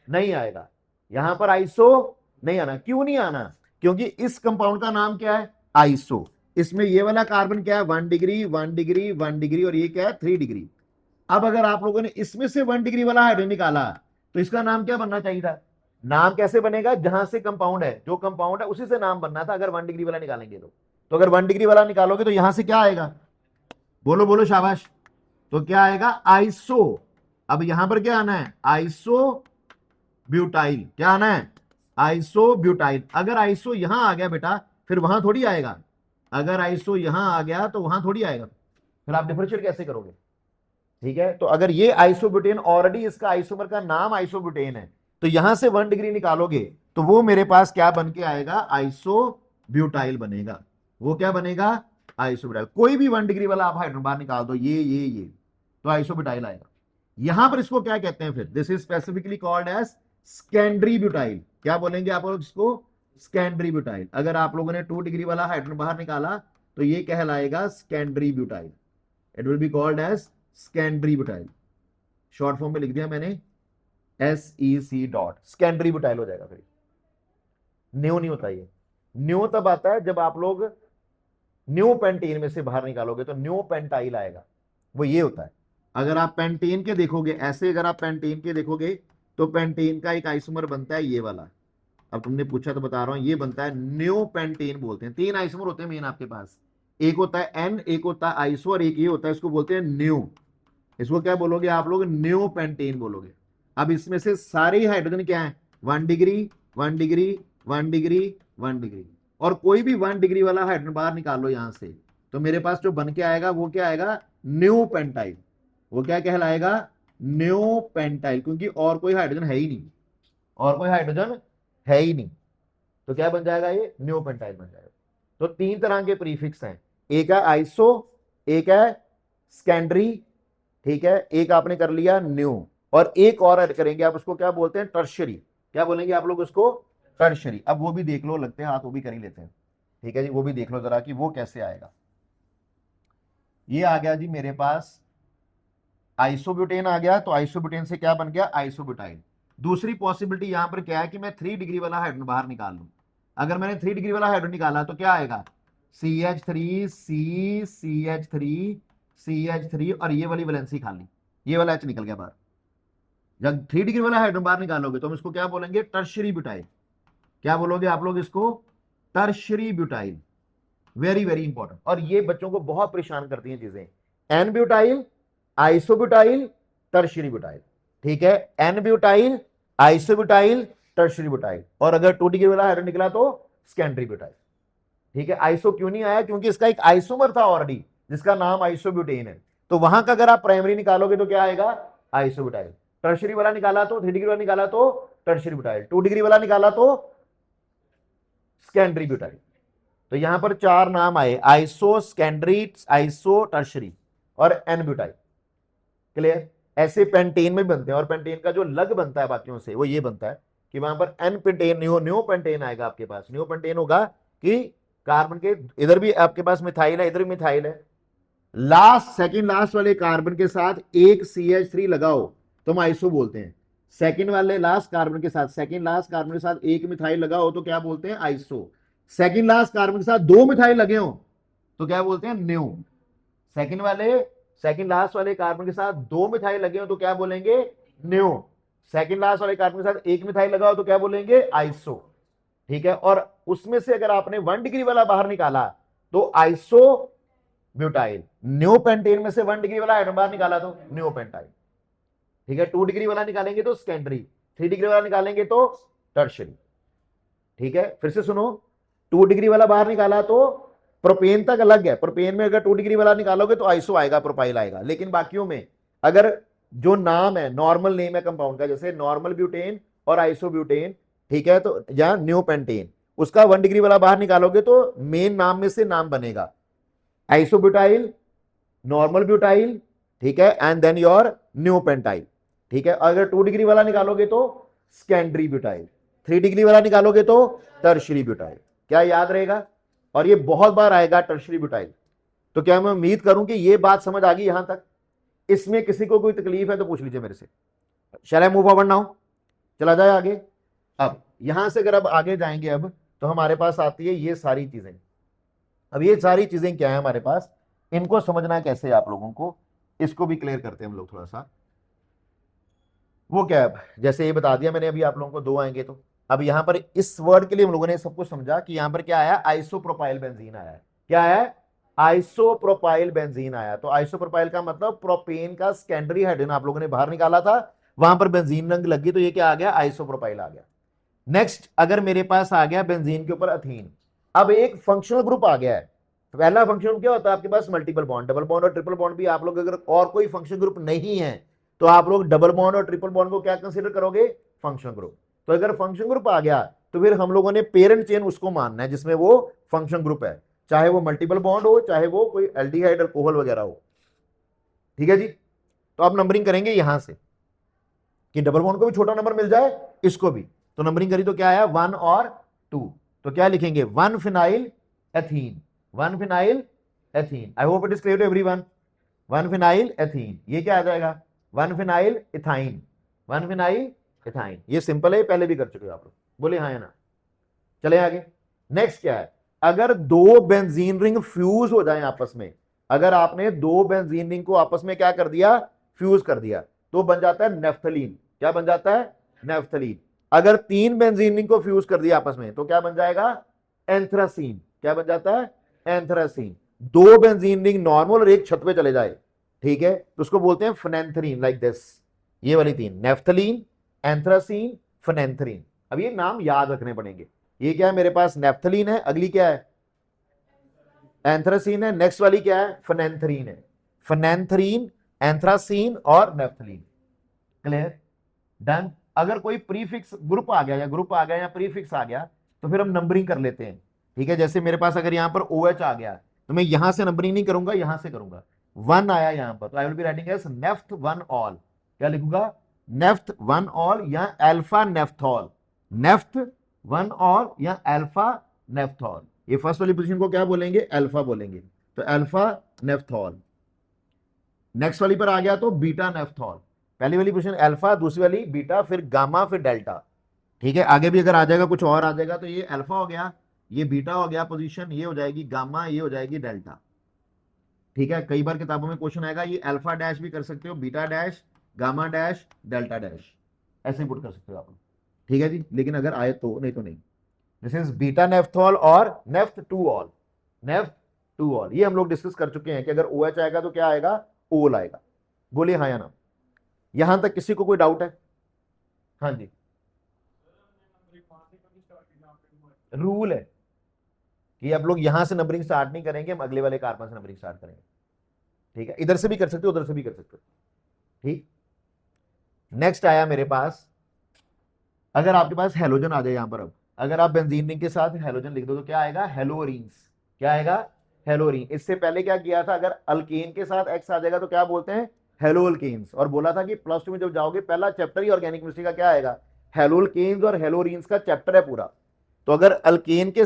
नहीं आएगा, यहां पर आइसो नहीं आना। क्यों नहीं आना, क्योंकि इस कंपाउंड का नाम क्या है, आइसो। इसमें ये वाला कार्बन क्या है, 1 डिग्री 1 डिग्री 1 डिग्री, और ये क्या है 3 डिग्री। अब अगर आप लोगों ने इसमें से 1 डिग्री वाला हाइड्रोजन निकाला तो इसका नाम क्या बनना चाहिए था, नाम कैसे बनेगा, जहां से कंपाउंड है, जो कंपाउंड है उसी से नाम बनना था अगर 1 डिग्री वाला निकालेंगे तो अगर 1 डिग्री वाला निकालोगे तो यहां से क्या आएगा, बोलो बोलो शाबाश, तो क्या आएगा, आइसो। अब यहां पर क्या आना है, आइसो ब्यूटाइल। क्या आना है, आइसो ब्यूटाइल। अगर आइसो यहां आ गया बेटा फिर वहां थोड़ी आएगा, अगर आइसो यहां आ गया तो वहां थोड़ी आएगा, फिर आप डिफरेंशिएट कैसे करोगे। ठीक है, तो अगर ये आइसोब्यूटेन ऑलरेडी इसका आइसोमर का नाम आइसोब्यूटेन है तो यहां से 1 डिग्री निकालोगे तो वो मेरे पास क्या बन के आएगा, आइसोब्यूटाइल बनेगा। वो क्या बनेगा, आइसोब्यूटाइल। कोई भी 1 डिग्री वाला आप हाइड्रोजन बाहर निकाल दो, ये तो आइसोब्यूटाइल आएगा। यहां पर इसको क्या कहते हैं फिर, this is specifically called as secondary butyl. क्या बोलेंगे आप लोग इसको, सेकेंडरी ब्यूटाइल। अगर आप लोगों ने 2 डिग्री वाला हाइड्रोजन बाहर निकाला तो ये कहलाएगा secondary butyl, it will be called as secondary butyl. Short form में लिख दिया मैंने, SEC डॉट, सेकेंडरी ब्यूटाइल हो जाएगा। फिर न्यू नहीं होता, ये न्यू तब आता है जब आप लोग न्यू पेंटीन में से बाहर निकालोगे तो न्यू पेंटाइल आएगा, वो ये होता है। अगर आप पेंटीन के देखोगे ऐसे, अगर आप पेंटीन के देखोगे तो पेंटीन का एक आइसोमर बनता है ये वाला। अब तुमने पूछा तो बता रहा हूं, ये बनता है न्यू पेंटीन बोलते हैं। 3 आइसोमर होते हैं मेन आपके पास, एक होता है एन, एक होता है आइसो, और एक ये होता है, इसको बोलते हैं न्यू। इसको क्या बोलोगे आप लोग, न्यू पेंटीन बोलोगे। अब इसमें से सारे हाइड्रोजन क्या है, 1 डिग्री 1 डिग्री 1 डिग्री 1 डिग्री, और कोई भी 1 डिग्री वाला हाइड्रोजन बाहर निकाल लो यहां से तो मेरे पास जो बन के आएगा वो क्या आएगा, न्यू पेंटाइल। वो क्या कहलाएगा, न्यू पेंटाइल, क्योंकि और कोई हाइड्रोजन है ही नहीं, और कोई हाइड्रोजन है ही नहीं। तो क्या बन जाएगा, ये न्यू पेंटाइल बन जाएगा। तो 3 तरह के प्रीफिक्स हैं, एक है आइसो, एक है सेकेंडरी, ठीक है, एक आपने कर लिया न्यू, और एक और ऐड करेंगे आप, उसको क्या बोलते हैं, टर्शरी। क्या बोलेंगे आप लोग उसको, टर्शरी। अब वो भी देख लो, लगते हैं हाथ वो भी कर ही लेते हैं। ठीक है जी, वो भी देख लो जरा कि वो कैसे आएगा। ये आ गया जी मेरे पास आइसोब्यूटेन आ गया, तो आइसोब्यूटेन से क्या बन गया, आइसोब्यूटाइल। दूसरी पॉसिबिलिटी यहां पर क्या है कि मैं 3 डिग्री वाला हाइड्रोजन बाहर निकाल लूं। अगर मैंने 3 डिग्री वाला हाइड्रोजन निकाला तो क्या आएगा, CH3 CH3 CH3, और ये वाली वैलेंसी खाली, ये वाला H निकल गया बाहर। जब 3 डिग्री वाला हाइड्रोजन बाहर निकालोगे तो हम इसको क्या बोलेंगे, टर्शरी ब्यूटाइल। क्या बोलोगे आप लोग इसको, tertiary butyl. Very very important, और ये बच्चों को बहुत परेशान करती हैं चीजें। N butyl, isobutyl, tertiary butyl. ठीक है, n butyl, isobutyl, tertiary butyl, और अगर 2 डिग्री वाला हाइड्रोजन निकला तो सेकेंडरी ब्यूटाइल। ठीक है, आइसो क्यों नहीं आया, क्योंकि इसका एक आइसोमर था ऑलरेडी जिसका नाम आइसोब्यूटेन है। तो वहां का अगर आप प्राइमरी निकालोगे तो क्या आएगा, आइसोब्यूटाइल। टर्शरी वाला निकाला तो, 3 डिग्री वाला निकाला तो टर्शरी ब्यूटाइल, 2 डिग्री वाला निकाला तो सेकेंडरी ब्यूटाइल। तो यहां पर 4 नाम आए, आइसो, सेकेंडरी, आइसो, टर्शरी और एन ब्यूटाइल। क्लियर, ऐसे पेंटेन में बनते हैं, और पेंटेन का जो लग बनता है बाकियों से वो ये बनता है कि वहां पर एन पेंटेन, न्यू पेंटेन आएगा आपके पास। न्यू पेंटेन होगा कि कार्बन के इधर भी आपके पास मिथाइल है, इधर भी मिथाइल है, लास्ट सेकंड लास्ट वाले कार्बन के साथ एक CH3 लगाओ तो हम आइसो बोलते हैं। सेकंड वाले लास्ट कार्बन के साथ, सेकंड लास्ट कार्बन के साथ एक मिथाइल लगाओ तो क्या बोलते हैं, आइसो। सेकंड लास्ट कार्बन के साथ 2 मिथाइल लगे हो तो क्या बोलते हैं, न्यू। सेकंड लास्ट वाले कार्बन के साथ 2 मिथाइल लगे हो तो क्या बोलेंगे, न्यू। सेकंड लास्ट वाले कार्बन के साथ एक मिथाइल लगा हो तो क्या बोलेंगे, आइसो। ठीक है, और उसमें से अगर आपने 1 डिग्री वाला बाहर निकाला तो आइसो ब्यूटाइल, न्यू पेंटेन में से 1 डिग्री वाला आइटम बाहर निकाला तो न्यू पेंटाइल, ठीक है। 2 डिग्री वाला निकालेंगे तो सेकेंडरी, 3 डिग्री वाला निकालेंगे तो टर्शियरी, ठीक है। फिर से सुनो, 2 डिग्री वाला बाहर निकाला तो प्रोपेन तक अलग है, प्रोपेन में अगर 2 डिग्री वाला निकालोगे तो आइसो आएगा, प्रोपाइल आएगा, लेकिन बाकियों में अगर जो नाम है, नॉर्मल नेम है कंपाउंड का, जैसे नॉर्मल ब्यूटेन और आइसो ब्यूटेन, ठीक है, तो या न्यू पेंटेन, उसका 1 डिग्री वाला बाहर निकालोगे तो मेन नाम में से नाम बनेगा आइसो ब्यूटाइल, नॉर्मल ब्यूटाइल, ठीक है, and then your new pentyl, ठीक है। अगर 2 डिग्री वाला निकालोगे तो सेकेंडरी ब्यूटाइल, 3 डिग्री वाला निकालोगे तो टर्शियरी ब्यूटाइल। क्या याद रहेगा? और ये बहुत बार आएगा टर्शियरी ब्यूटाइल। तो क्या मैं उम्मीद करूं कि ये बात समझ आ गई यहां तक? इसमें किसी को कोई तकलीफ है तो पूछ लीजिए मेरे से। शैल आई मूव फॉरवर्ड नाउ? चला जाए आगे। अब यहां से अगर अब आगे जाएंगे अब तो हमारे पास आती है ये सारी चीजें। अब ये सारी चीजें क्या है हमारे पास, इनको समझना कैसे आप लोगों को, इसको भी क्लियर करते हैं हम लोग थोड़ा सा। वो क्या है, जैसे ये बता दिया मैंने अभी आप लोगों को, 2 आएंगे तो अब यहां पर इस वर्ड के लिए हम लोगों ने सब कुछ समझा कि यहां पर क्या आया, आइसोप्रोपाइल बेंजीन आया है। क्या है? आइसोप्रोपाइल बेंजीन आया। तो आइसोप्रोपाइल का मतलब प्रोपेन का सेकेंडरी हाइड्रोजन आप लोगों ने बाहर निकाला था, वहां पर बेंजीन रंग लगी, तो ये क्या आ गया, आइसोप्रोपाइल आ गया। नेक्स्ट, अगर मेरे पास आ गया बेंजीन के ऊपर अथीन, अब एक फंक्शनल ग्रुप आ गया है। तो पहला फंक्शनल ग्रुप क्या होता है आपके पास, मल्टीपल बॉन्ड, डबल बॉन्ड और ट्रिपल बॉन्ड भी आप लोग अगर और कोई फंक्शनल ग्रुप नहीं है तो आप लोग डबल बॉन्ड और ट्रिपल बॉन्ड को क्या कंसीडर करोगे, फंक्शनल ग्रुप। तो अगर फंक्शनल ग्रुप आ गया तो फिर हम लोगों ने पेरेंट चेन उसको मानना है जिसमें वो फंक्शनल ग्रुप है, चाहे वो मल्टीपल बॉन्ड हो, चाहे वो कोई एल्डिहाइड अल्कोहल वगैरह हो, ठीक है जी। तो आप नंबरिंग करेंगे यहां से कि डबल बॉन्ड को भी छोटा नंबर मिल जाए, इसको भी। तो नंबरिंग करी तो क्या आया, 1 और 2। तो क्या लिखेंगे, 1 phenyl ethene, 1 phenyl ethene. I hope it is clear to everyone. 1 phenyl ethene, ये क्या आ जाएगा, 1 फिनाइल इथाइन, 1 फिनाइल इथाइन। ये सिंपल है, पहले भी कर चुके हो आप लोग, बोले हाँ या ना। चले आगे। नेक्स्ट क्या है, अगर 2 बेंजीन रिंग फ्यूज हो जाए आपस में, अगर आपने 2 बेंजीन रिंग को आपस में क्या कर दिया, फ्यूज कर दिया, तो बन जाता है नेफ्थलीन। क्या बन जाता है, नेफ्थलीन। अगर 3 बेंजीन रिंग को फ्यूज कर दिया आपस में तो क्या बन जाएगा, एंथ्रासीन। क्या बन जाता है, एंथ्रासीन। 2 बेंजीन रिंग नॉर्मल और एक छत पे चले जाए, ठीक है, तो उसको बोलते हैं फेनेंथ्रीन, लाइक दिस। ये वाली 3, नेफ्थलीन, एंथ्रासीन, फेनेंथ्रीन। अब ये नाम याद रखने पड़ेंगे। ये क्या है मेरे पास, नेफ्थलीन है, अगली क्या है, एंथ्रासीन है, नेक्स्ट वाली क्या है, फेनेंथ्रीन है। फेनेंथ्रीन, एंथ्रासीन और नेफ्थलीन। Clear, done. अगर कोई प्रीफिक्स ग्रुप आ गया या ग्रुप आ गया या प्रीफिक्स आ गया तो फिर हम नंबरिंग कर लेते हैं, ठीक है। जैसे मेरे पास अगर यहां पर OH आ गया तो मैं यहां से नंबरिंग नहीं करूंगा, यहां से करूंगा। 1 आया यहां पर तो I will be writing as naphth 1 ol. क्या लिखूंगा, नेफ्थ 1 ऑल या अल्फा नेफ्थॉल, नेफ्थ 1 ऑल या अल्फा नेफ्थॉल। ये फर्स्ट वाली पोजीशन को क्या बोलेंगे, अल्फा बोलेंगे, तो अल्फा नेफ्थॉल। नेक्स्ट वाली पर आ गया तो बीटा नेफ्थॉल। पहली वाली पोजीशन अल्फा, दूसरी वाली बीटा, फिर गामा, फिर डेल्टा, ठीक है। आगे भी अगर आ जाएगा कुछ और आ जाएगा तो ये अल्फा हो गया, ये बीटा हो गया पोजीशन, ये हो जाएगी गामा, ये हो जाएगी डेल्टा, ठीक है। कई बार किताबों में क्वेश्चन आएगा, ये अल्फा डैश भी कर सकते हो, beta dash, gamma dash, delta dash, ऐसे पुट कर सकते हो आप, ठीक है जी। लेकिन अगर आए तो, नहीं तो नहीं। दिस इज बीटा नेफ्थॉल और नेफ्थ 2 ऑल, नेफ्थ 2 ऑल। ये हम लोग डिस्कस कर चुके हैं कि अगर OH आएगा तो क्या आएगा, ओल आएगा। बोलिए हाँ या ना। यहां तक किसी को कोई डाउट है? हाँ जी, रूल है कि अब लोग यहां से नंबरिंग स्टार्ट नहीं करेंगे, हम अगले वाले कार्बन से नंबरिंग स्टार्ट करेंगे, ठीक है। इधर से भी कर सकते हो, उधर से भी कर सकते हो, ठीक। नेक्स्ट आया मेरे पास, अगर आपके पास हेलोजन आ जाए यहां पर, अब अगर आप बेंजीन रिंग के साथ हेलोजन लिख दो तो क्या आएगा, हेलोरीन्स। क्या आएगा, हेलोरीन। इससे पहले क्या किया था, अगर अल्केन के साथ एक्स आ जाएगा तो क्या बोलते हैं, हेलोअल्केन्स। और बोला था कि प्लस 2 में जब जाओगे पहला चैप्टर ही ऑर्गेनिक केमिस्ट्री का क्या आएगा, हेलोअल्केन्स और हेलोरीन्स का चैप्टर है पूरा। तो अगर अल्केन के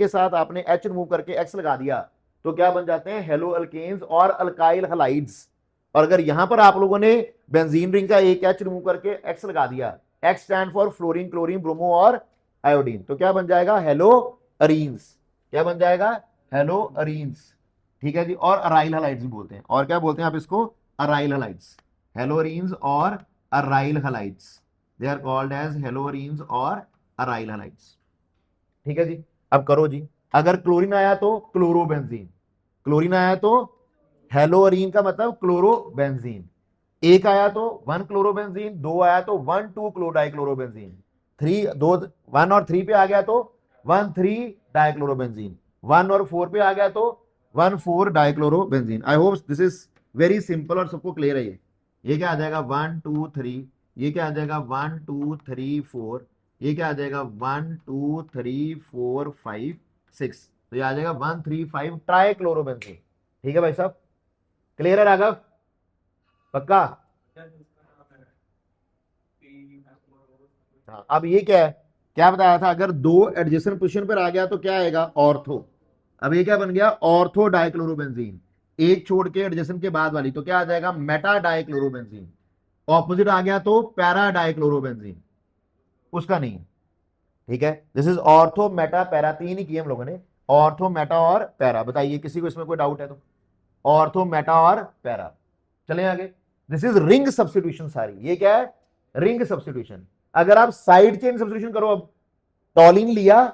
साथ आपने एच रिमूव करके एक्स लगा दिया तो क्या बन जाते हैं, हेलोअल्केन्स और अल्काइल हलाइड्स। और अगर यहां पर आप लोगों ने बेंजीन रिंग का एक एच रिमूव करके एक्स लगा दिया, x stand for fluorine, chlorine, bromo और आयोडीन, तो क्या बन जाएगा, हेलो अरीन्स। क्या बन जाएगा, हेलो अरीन्स, ठीक है जी। और अराइल हलाइड्स भी बोलते हैं, और क्या बोलते हैं आप इसको, अराइल हलाइड्स, हेलोरीन्स और aryl halides, they are called as haloarenes और अराइल हलाइड्स, ठीक है जी। अब करो जी, अगर क्लोरीन आया तो क्लोरोबेंजीन, क्लोरीन आया तो हेलोअरीन का मतलब क्लोरोबेंजीन, एक आया तो वन क्लोरोबेंजीन, दो आया तो वन टू क्लोराइक्लोरोबेंजीन, थ्री दो वन और थ्री पे आ गया तो वन थ्री डाइक्लोरोबेंजीन, वन और फोर पे आ गया तो one four dichlorobenzene. I hope this is very simple और सबको क्लियर है। ये क्या आ जाएगा वन टू थ्री, ये क्या आ जाएगा वन टू थ्री फोर, ये क्या आ जाएगा one two three four five six, तो ये आ जाएगा वन थ्री फाइव ट्राइक्लोरोबेंजीन। ठीक है भाई साहब, क्लियर है राघव, पक्का? हाँ, अब ये क्या है, क्या बताया था, अगर दो एडजेसेंट पोजीशन पर आ गया तो क्या आएगा ऑर्थो। अब ये क्या बन गया ऑर्थो डाइक्लोरोबेंजीन, एक छोड़ के एडजेसेंट के बाद वाली, तो क्या आ जाएगा मेटा डाइक्लोरोबेंजीन। ऑपोजिट आ गया तो पैरा डाइक्लोरोबेंजीन, उसका नहीं है। ठीक है, this is ortho Meta para, तीन ही किए हम लोगों ने, ऑर्थो मेटा और पैरा। बताइए किसी को इसमें कोई डाउट है तो, ऑर्थो मेटा और पैरा। चले आगे, दिस इज रिंग सब्स्टिट्यूशन सारी, ये क्या है रिंग सब्स्टिट्यूशन। अगर आप साइड चेन सब्स्टिट्यूशन करो, अब टॉलिन लिया,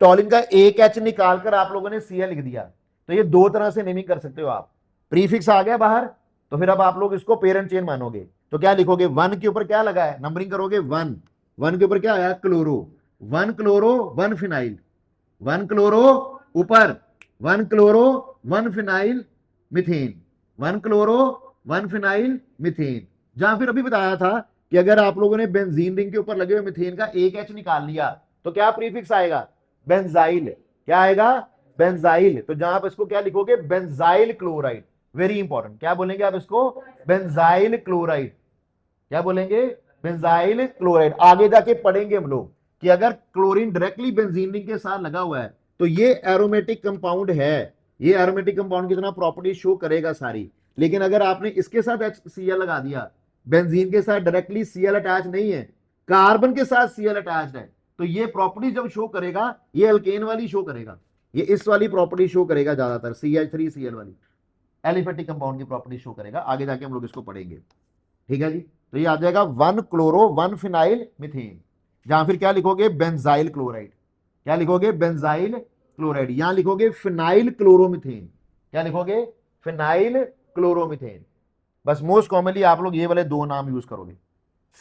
टॉलिन का एक एच निकालकर आप लोगों ने सीएल लिख दिया, तो ये दो तरह से नेमिंग कर सकते हो आप। प्रीफिक्स आ गया बाहर, तो फिर अब आप लोग इसको पेरेंट चेन मानोगे, तो क्या लिखोगे वन के ऊपर क्या लगा है, नंबरिंग करोगे वन, वन के ऊपर क्या आया chloro, one chloro one phenyl, one chloro ऊपर, one chloro one phenyl methane, one chloro one phenyl methane. जहां फिर अभी बताया था कि अगर आप लोगों ने बेंजीन रिंग के ऊपर लगे हुए मिथेन का एक एच निकाल लिया तो क्या प्रीफिक्स आएगा बेंजाइल, क्या आएगा बेंजाइल। तो जहां आप इसको क्या लिखोगे बेंजाइल क्लोराइड, वेरी इंपॉर्टेंट, क्या बोलेंगे आप इसको बेंजाइल क्लोराइड, क्या बोलेंगे बेंजाइल क्लोराइड। आगे जाके पढ़ेंगे हम लोग कि अगर क्लोरीन डायरेक्टली बेंजीन रिंग के साथ लगा हुआ है तो ये एरोमेटिक कंपाउंड है, ये एरोमेटिक कंपाउंड की तरह प्रॉपर्टी शो करेगा सारी। लेकिन अगर आपने इसके साथ HCl लगा दिया, बेंजीन के साथ डायरेक्टली Cl अटैच नहीं है, कार्बन के साथ Cl अटैच है, तो ये प्रॉपर्टी जब शो करेगा ये अल्केन वाली शो करेगा, ये इस वाली प्रॉपर्टी शो करेगा ज्यादातर, CH3Cl वाली एलिफेटिक कंपाउंड की प्रॉपर्टी शो करेगा। आगे जाके हम लोग इसको पढ़ेंगे। ठीक है जी, तो ये आ जाएगा one chloro one phenyl methane, जहां फिर क्या लिखोगे बेंजाइल क्लोराइड, क्या लिखोगे बेंजाइल क्लोराइड, यहां लिखोगे फिनाइल क्लोरोमिथेन, क्या लिखोगे फिनाइल क्लोरोमिथेन। बस मोस्ट कॉमनली आप लोग ये वाले दो नाम यूज करोगे।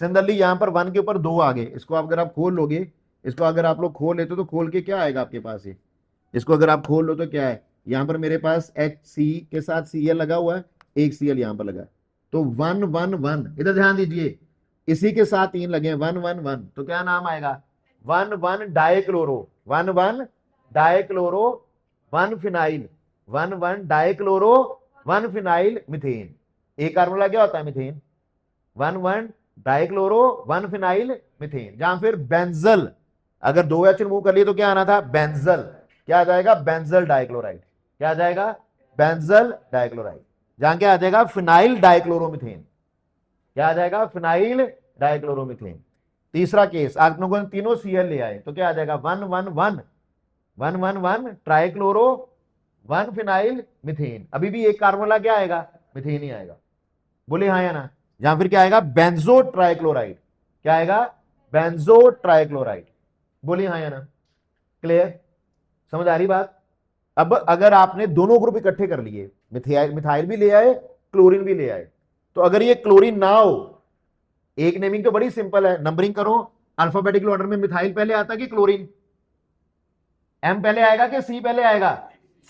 सिमिलरली यहां पर वन के ऊपर दो आ गए, इसको अगर आप खोल लोगे, इसको अगर आप लोग खोल लेते तो खोल के क्या आएगा आपके पास, ये इसको अगर आप खोल लो तो क्या है, यहां पर मेरे पास HC के साथ Cl लगा हुआ है, एक Cl यहां पर लगा है, तो वन वन वन, इधर ध्यान दीजिए, इसी के साथ तीन लगे वन वन वन, तो क्या नाम आएगा one one dichloro, one one dichloro one phenyl, one one dichloro one phenyl methane. एक कार्बन क्या होता है methane, one one dichloro one phenyl methane. जहां फिर बेंजल, अगर दो एच रिमूव कर लिए तो क्या आना था बेंजल, क्या आ जाएगा बेंजल डाइक्लोराइड, क्या आ जाएगा बेंजल डाइक्लोराइड। जहां क्या आ जाएगा फिनाइल डाइक्लोरोमिथेन, क्या आ जाएगा फिनाइल डाइक्लोरोमिथेन। तीसरा केस आप लोगों ने तीनों Cl ले आए तो क्या आ जाएगा one one one, one one one trichloro one phenyl methane. अभी भी एक कार्बन क्या आएगा मिथेन ही आएगा, बोले हाँ या ना। जहां फिर क्या आएगा बेंजो ट्राइक्लोराइड, क्या आएगा बेंजो ट्राइक्लोराइड, बोलिए हाँ या ना। क्लियर, समझ आ रही बात। अब अगर आपने दोनों ग्रुप इकट्ठे कर लिए, मिथाइल मिथाइल भी ले आए क्लोरीन भी ले आए, तो अगर ये क्लोरीन ना हो, एक नेमिंग तो बड़ी सिंपल है, नंबरिंग करो अल्फाबेटिकल ऑर्डर में, मिथाइल पहले आता कि क्लोरीन, M पहले आएगा कि C पहले आएगा,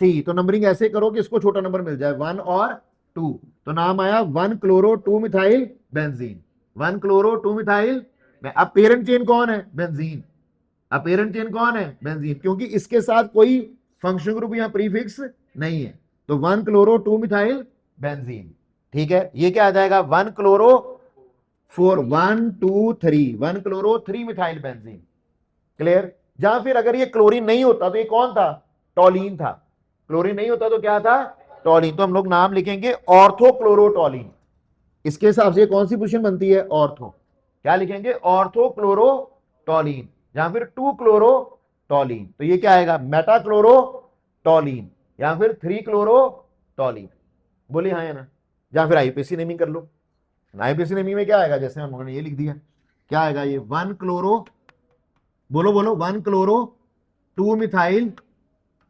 C। तो नंबरिंग ऐसे करो कि इसको छोटा नंबर मिल जाए, वन और टू, तो नाम आया one chloro two methyl benzene, one chloro two methyl. अब पेरेंट चेन कौन है बेंजीन, अब पेरेंट चेन कौन है बेंजीन, क्योंकि इसके साथ कोई फंक्शन ग्रुप या प्रीफिक्स नहीं है, तो one chloro two methyl benzene. ठीक है, ये क्या आ जाएगा one chloro four, one two three, one chloro three methyl benzene. Clear. जहां फिर अगर ये क्लोरीन नहीं होता तो ये कौन था टॉलिन था, क्लोरीन नहीं होता तो क्या था टॉलिन, तो हम लोग नाम लिखेंगे ऑर्थोक्लोरोटॉलिन। इसके हिसाब से कौन सी पोजीशन बनती है ऑर्थो, क्या लिखेंगे ऑर्थोक्लोरोटॉलिन। जहां फिर टू क्लोरोटॉलिन, तो ये क्या आएगा मेटाक्लोरोटॉलिन, या फिर थ्री क्लोरोटॉलिन, बोलिए हाँ या ना। जहां फिर आईपीसी नेमिंग कर लो, आईपीसी नेमिंग में क्या आएगा, जैसे हम लोगों ने ये लिख दिया, क्या आएगा ये वन क्लोरो, बोलो बोलो one chloro two methyl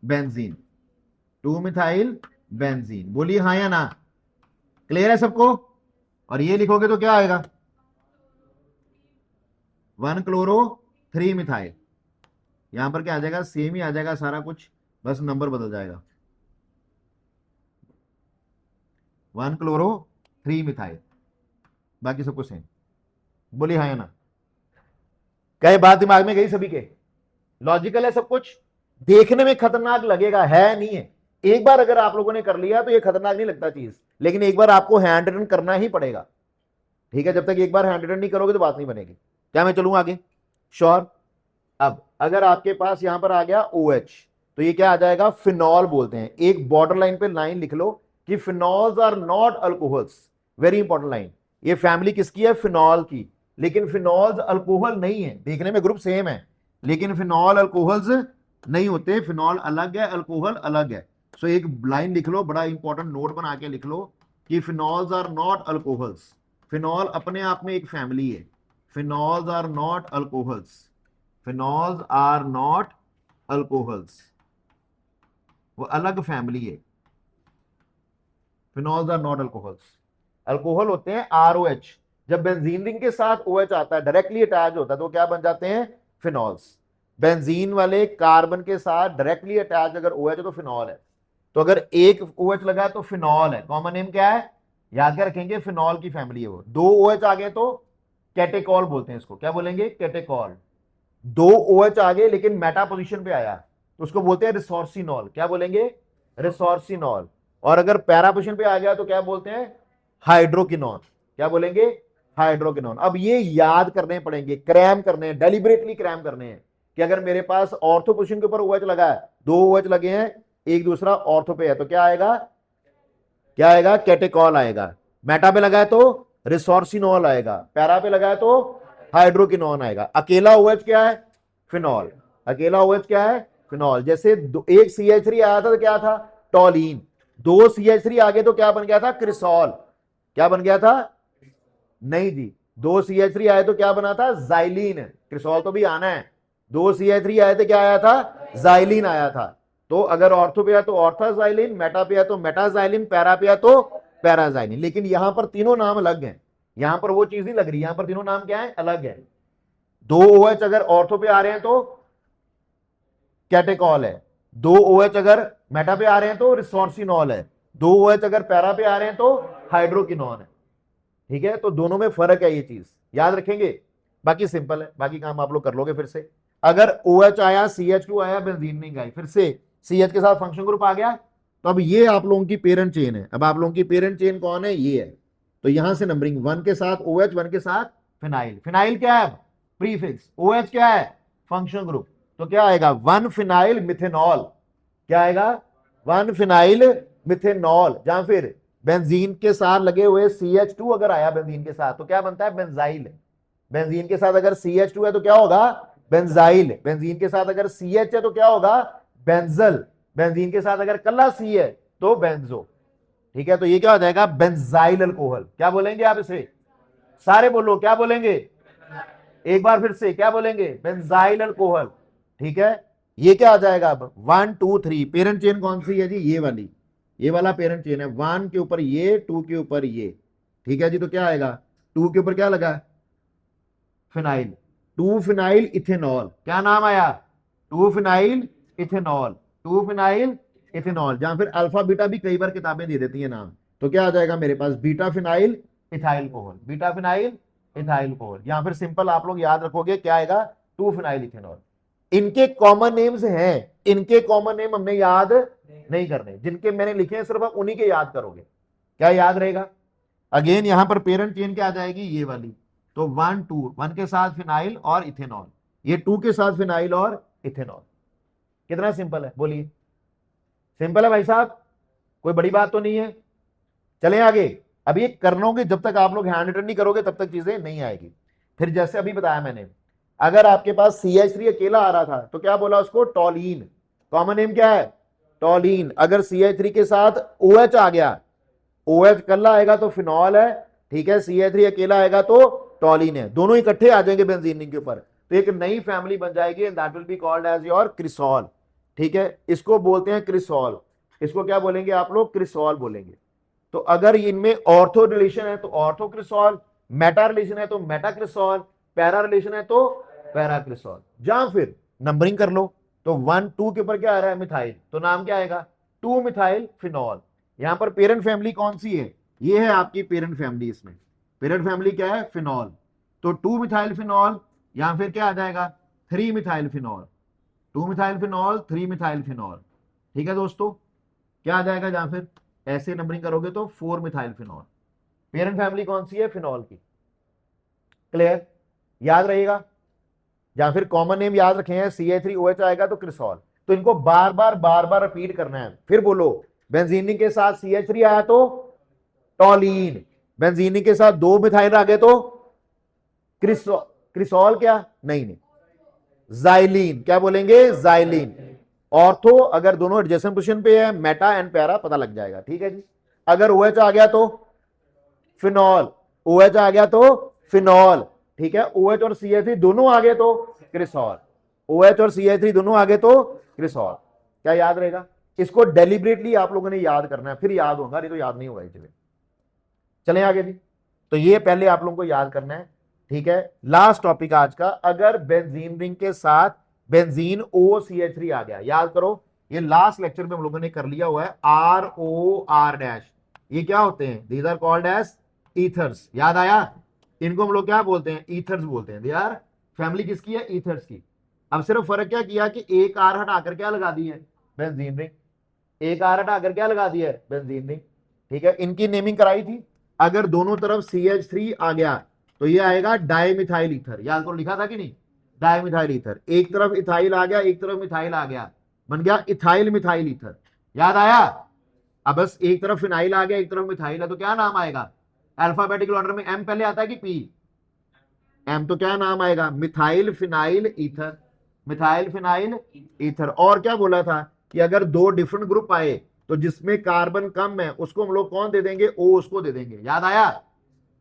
benzene, 2 methyl benzene. बोलिए हाँ या ना, क्लियर है सबको? और ये लिखोगे तो क्या आएगा, 1 क्लोरो 3 मिथाइल। यहां पर क्या आ जाएगा, सेम ही आ जाएगा सारा कुछ, बस नंबर बदल जाएगा, 1 क्लोरो 3 मिथाइल, बाकी सब कुछ सेम। बोलिए हाँ या ना, क्या ये बात दिमाग में गई सभी के? लॉजिकल है सब कुछ, देखने में खतरनाक लगेगा, है नहीं है। एक बार अगर आप लोगों ने कर लिया तो ये खतरनाक नहीं लगता चीज, लेकिन एक बार आपको हैंड रिटन करना ही पड़ेगा, ठीक है? जब तक एक बार हैंड रिटन नहीं करोगे तो बात नहीं बनेगी। क्या मैं चलूँ आगे? श्योर। अब अगर आपके पास यहां पर आ गया OH, तो ये क्या आ जाएगा, फिनॉल बोलते हैं। एक बॉर्डर लाइन पे लाइन लिख लो कि phenols are not alcohols, very important line. ये फैमिली किसकी है, फिनॉल की, लेकिन फिनॉल्स अल्कोहल नहीं है। देखने में ग्रुप सेम है, लेकिन फिनॉल अल्कोहल्स नहीं होते, फिनॉल अलग है, अल्कोहल अलग है। सो एक लाइन लिख लो, बड़ा इंपॉर्टेंट नोट बना के लिख लो कि phenols are not alcohols. Phenol अपने आप में एक फैमिली है, phenols are not alcohols, phenols are not alcohols, वो अलग फैमिली है। Phenols are not alcohols, alcohol होते हैं ROH। जब बेंजीन रिंग के साथ OH आता है, डायरेक्टली अटैच होता है, तो क्या बन जाते हैं, फिनॉल्स। बेंजीन वाले कार्बन के साथ डायरेक्टली अटैच अगर OH है तो फिनॉल है। तो अगर एक OH लगा है तो फिनॉल है। कॉमन नेम क्या है, याद कर रखेंगे, फिनॉल की फैमिली है वो। 2 OH आ गए तो कैटेकॉल बोलते हैं इसको, क्या बोलेंगे, कैटेकॉल। 2 OH आ गए लेकिन मेटा पोजीशन पे आया तो उसको बोलते हैं रिसोर्सिनॉल, क्या बोलेंगे, रिसोर्सिनॉल। और अगर पैरा पोजीशन पे आ गया तो क्या बोलते हैं, हाइड्रोकिनॉन, क्या बोलेंगे, हाइड्रोकिनॉन। अब ये याद करने पड़ेंगे, क्रैम करने हैं, डेलिबरेटली क्रैम करने हैं कि अगर मेरे पास ऑर्थो पोजीशन के ऊपर OH लगा है, 2 OH लगे हैं, एक दूसरा ऑर्थो पे है, तो क्या आएगा, क्या आएगा, कैटेकॉल आएगा। मेटा पे लगा है तो रिसोर्सिनॉल आएगा, पैरा पे लगा है तो हाइड्रोकिनॉन आएगा। अकेला OH क्या है, फिनॉल। अकेला OH क्या है, फिनॉल। जैसे एक CH3 आया था तो क्या था, टॉलीन। 2 CH3 आगे तो क्या बन गया था, क्रिसॉल। क्या बन गया था, नहीं जी, 2 CH3 आए तो क्या बना था, जाइलीन। क्रिसॉल तो भी आना है। 2 CH3 आए थे, क्या आया था, जाइलीन आया था। तो अगर ऑर्थो पे है तो ऑर्थोजाइलिन, मेटा पे है तो मेटाजाइलिन, पैरा पे है तो पैराजाइलिन। लेकिन यहां पर तीनों नाम अलग हैं, यहां पर वो चीज नहीं लग रही, यहां पर तीनों नाम क्या है, अलग है। 2 OH अगर ऑर्थो पे आ रहे हैं तो कैटेकॉल है, 2 OH अगर मेटा पे आ रहे हैं तो रिसोर्सिनॉल है, 2 OH अगर पैरा पे आ रहे हैं तो हाइड्रोकिनॉन है। ठीक है, तो दोनों में फर्क है, ये चीज याद रखेंगे। बाकी सिंपल है, बाकी काम आप लोग कर लोगे फिर से। अगर OH आया, CH2 आया, बेंजीन रिंग आई, फिर से CH के साथ फंक्शन ग्रुप आ गया, तो अब ये आप लोगों की पेरेंट चेन है। अब आप लोगों की पेरेंट चेन कौन है, ये है। तो यहां से नंबरिंग 1 के साथ OH, 1 के साथ फिनाइल। फिनाइल क्या है, प्रीफिक्स। OH क्या है, फंक्शन ग्रुप। तो क्या आएगा, 1 फिनाइल मिथेनॉल। क्या आएगा, 1 फिनाइल मिथेनॉल। जहां फिर बेंजीन के साथ लगे हुए CH2 अगर आया बेंजीन के साथ तो क्या बनता है, बेंजाइल। बेंजीन के साथ अगर CH2 है तो क्या होगा, बेंजाइल। बेंजीन के साथ अगर CH है तो क्या होगा, बेंजल। बेंजीन के साथ अगर कल्ला C है तो बेंजो। ठीक है, तो ये क्या हो जाएगा, बेंजाइल अल्कोहल। क्या बोलेंगे आप इसे, सारे बोलो, क्या बोलेंगे, एक बार फिर से क्या बोलेंगे, बेंजाइल अल्कोहल। ठीक है, ये क्या आ जाएगा अब, 1 2 3। पेरेंट चेन कौन सी है जी, ये वाली, ये वाला पेरेंट चेन है। 1 के ऊपर ये, 2 के ऊपर ये। ठीक है जी, तो क्या आएगा, 2 के ऊपर क्या लगा, फिनाइल। 2 phenyl ethanol. क्या नाम आया, 2 फिनाइल इथेनॉल। 2 phenyl ethanol. जहां फिर अल्फा बीटा भी कई बार किताबें दे देती है नाम, तो क्या आ जाएगा मेरे पास, beta phenyl ethyl alcohol. Beta phenyl ethyl alcohol. यहां फिर सिंपल आप लोग याद रखोगे, क्या आएगा, 2 फिनाइल इथेनॉल। इनके कॉमन नेम्स हैं, इनके कॉमन नेम हमने याद नहीं करने, जिनके मैंने लिखे हैं सिर्फ आप उन्हीं के याद करोगे। क्या याद रहेगा, अगेन यहां पर पेरेंट चेन क्या आ जाएगी, ये वाली। तो 1 2, 1 के साथ फिनाइल और इथेनॉल, ये 2 के साथ फिनाइल और इथेनॉल। कितना सिंपल है, बोलिए, सिंपल है भाई साहब, कोई बड़ी बात तो नहीं है। चलें आगे। अब ये करनोगे, जब तक आप लोग हैंड रिटन नहीं करोगे तब तक चीजें नहीं आएगी। फिर जैसे अभी बताया मैंने, अगर आपके पास CH3 अकेला आ रहा था तो क्या बोला उसको, टॉलीन। कॉमन नेम क्या है, टॉलीन। अगर CH3 के साथ OH आ गया, OH कल्ला आएगा तो फिनॉल है। ठीक है, CH3 अकेला आएगा तो टॉलीन है। दोनों इकट्ठे आ जाएंगे बेंजीन रिंग के ऊपर, तो एक नई फैमिली बन जाएगी, and that will be called as your cresol. ठीक है, इसको बोलते हैं क्रिसॉल। इसको क्या बोलेंगे आप लोग? क्रिसॉल बोलेंगे। तो अगर इनमें ऑर्थो रिलेशन है तो ऑर्थो क्रिसॉल, मेटा रिलेशन है तो मेटा क्रिसॉल, पैरा रिलेशन है तो पैरा क्रिसॉल। या फिर नंबरिंग कर लो, तो 1 2 के ऊपर क्या आ रहा है? मिथाइल, तो नाम क्या आएगा? 2 मिथाइल फिनॉल। यहां पर पेरेंट फैमिली कौन सी है? ये है आपकी पेरेंट फैमिली। इसमें पेरेंट फैमिली क्या है? फिनॉल। तो 2 मिथाइल फिनॉल, या फिर क्या आ जाएगा? 3 methyl phenol. 2 methyl phenol, 3 methyl phenol. ठीक है दोस्तों, क्या आ जाएगा? या फिर ऐसे नंबरिंग करोगे तो 4 मिथाइल फिनॉल। पेरेंट फैमिली कौन सी है? फिनॉल की। क्लियर? याद रहेगा। या फिर कॉमन नेम याद रखे हैं, CH3OH आएगा तो क्रिसॉल। तो इनको बार बार रिपीट करना है। फिर बोलो, बेंजीनिक के साथ CH3 आया तो टॉलीन, बेंजीनिक के साथ 2 मिथाइल आ गए तो क्रिसॉल। क्रिसॉल क्या? नहीं नहीं, जाइलीन। क्या बोलेंगे? जाइलीन। ऑर्थो अगर दोनों एडजेसेंट पोजीशन पे है, मेटा एंड पैरा पता लग जाएगा। ठीक है जी। अगर OH आ गया तो फिनॉल, OH आ गया तो फिनॉल। ठीक है, OH और CH3 दोनों आ गए तो क्रिसॉल, OH और CH3 दोनों आ गए तो क्रिसॉल। क्या याद रहेगा? इसको डेलिबरेटली आप लोगों ने याद करना है, फिर याद होगा, नहीं तो याद नहीं होगा इसे। चलें आगे जी। तो ये पहले आप लोगों को याद करना है। ठीक है, लास्ट टॉपिक आज का, अगर बेंजीन रिंग के साथ बेंजीन OCH3 आ गया, याद करो, ये लास्ट लेक्चर में हम लोगों ने कर लिया हुआ है। ROR-, ये क्या होते हैं? These are called as ethers. याद आया? इनको हम लोग क्या बोलते हैं? ईथर्स बोलते हैं। यार फैमिली किसकी है? ईथर्स की। अब सिर्फ फर्क क्या किया कि एक आर हटाकर क्या लगा दी है? Benzene ring. एक आर हटाकर क्या लगा दी है? Benzene ring. ठीक है, इनकी नेमिंग कराई थी। अगर दोनों तरफ CH3 आ गया तो ये आएगा डाइमिथाइल ईथर। याद को लिखा था कि नहीं? Dimethyl ether. एक तरफ इथाइल आ गया, एक तरफ मिथाइल आ गया, बन गया इथाइल मिथाइल ईथर। याद आया? अब बस एक तरफ फिनाइल आ गया, एक तरफ मिथाइल है, तो क्या नाम आएगा? अल्फाबेटिकल ऑर्डर में M पहले आता है कि P? M, तो क्या नाम आएगा? Methyl phenyl ether. Methyl phenyl ether. और क्या बोला था कि अगर दो डिफरेंट ग्रुप आए तो जिसमें कार्बन कम है उसको हम लोग कौन दे देंगे? O उसको दे देंगे। याद आया?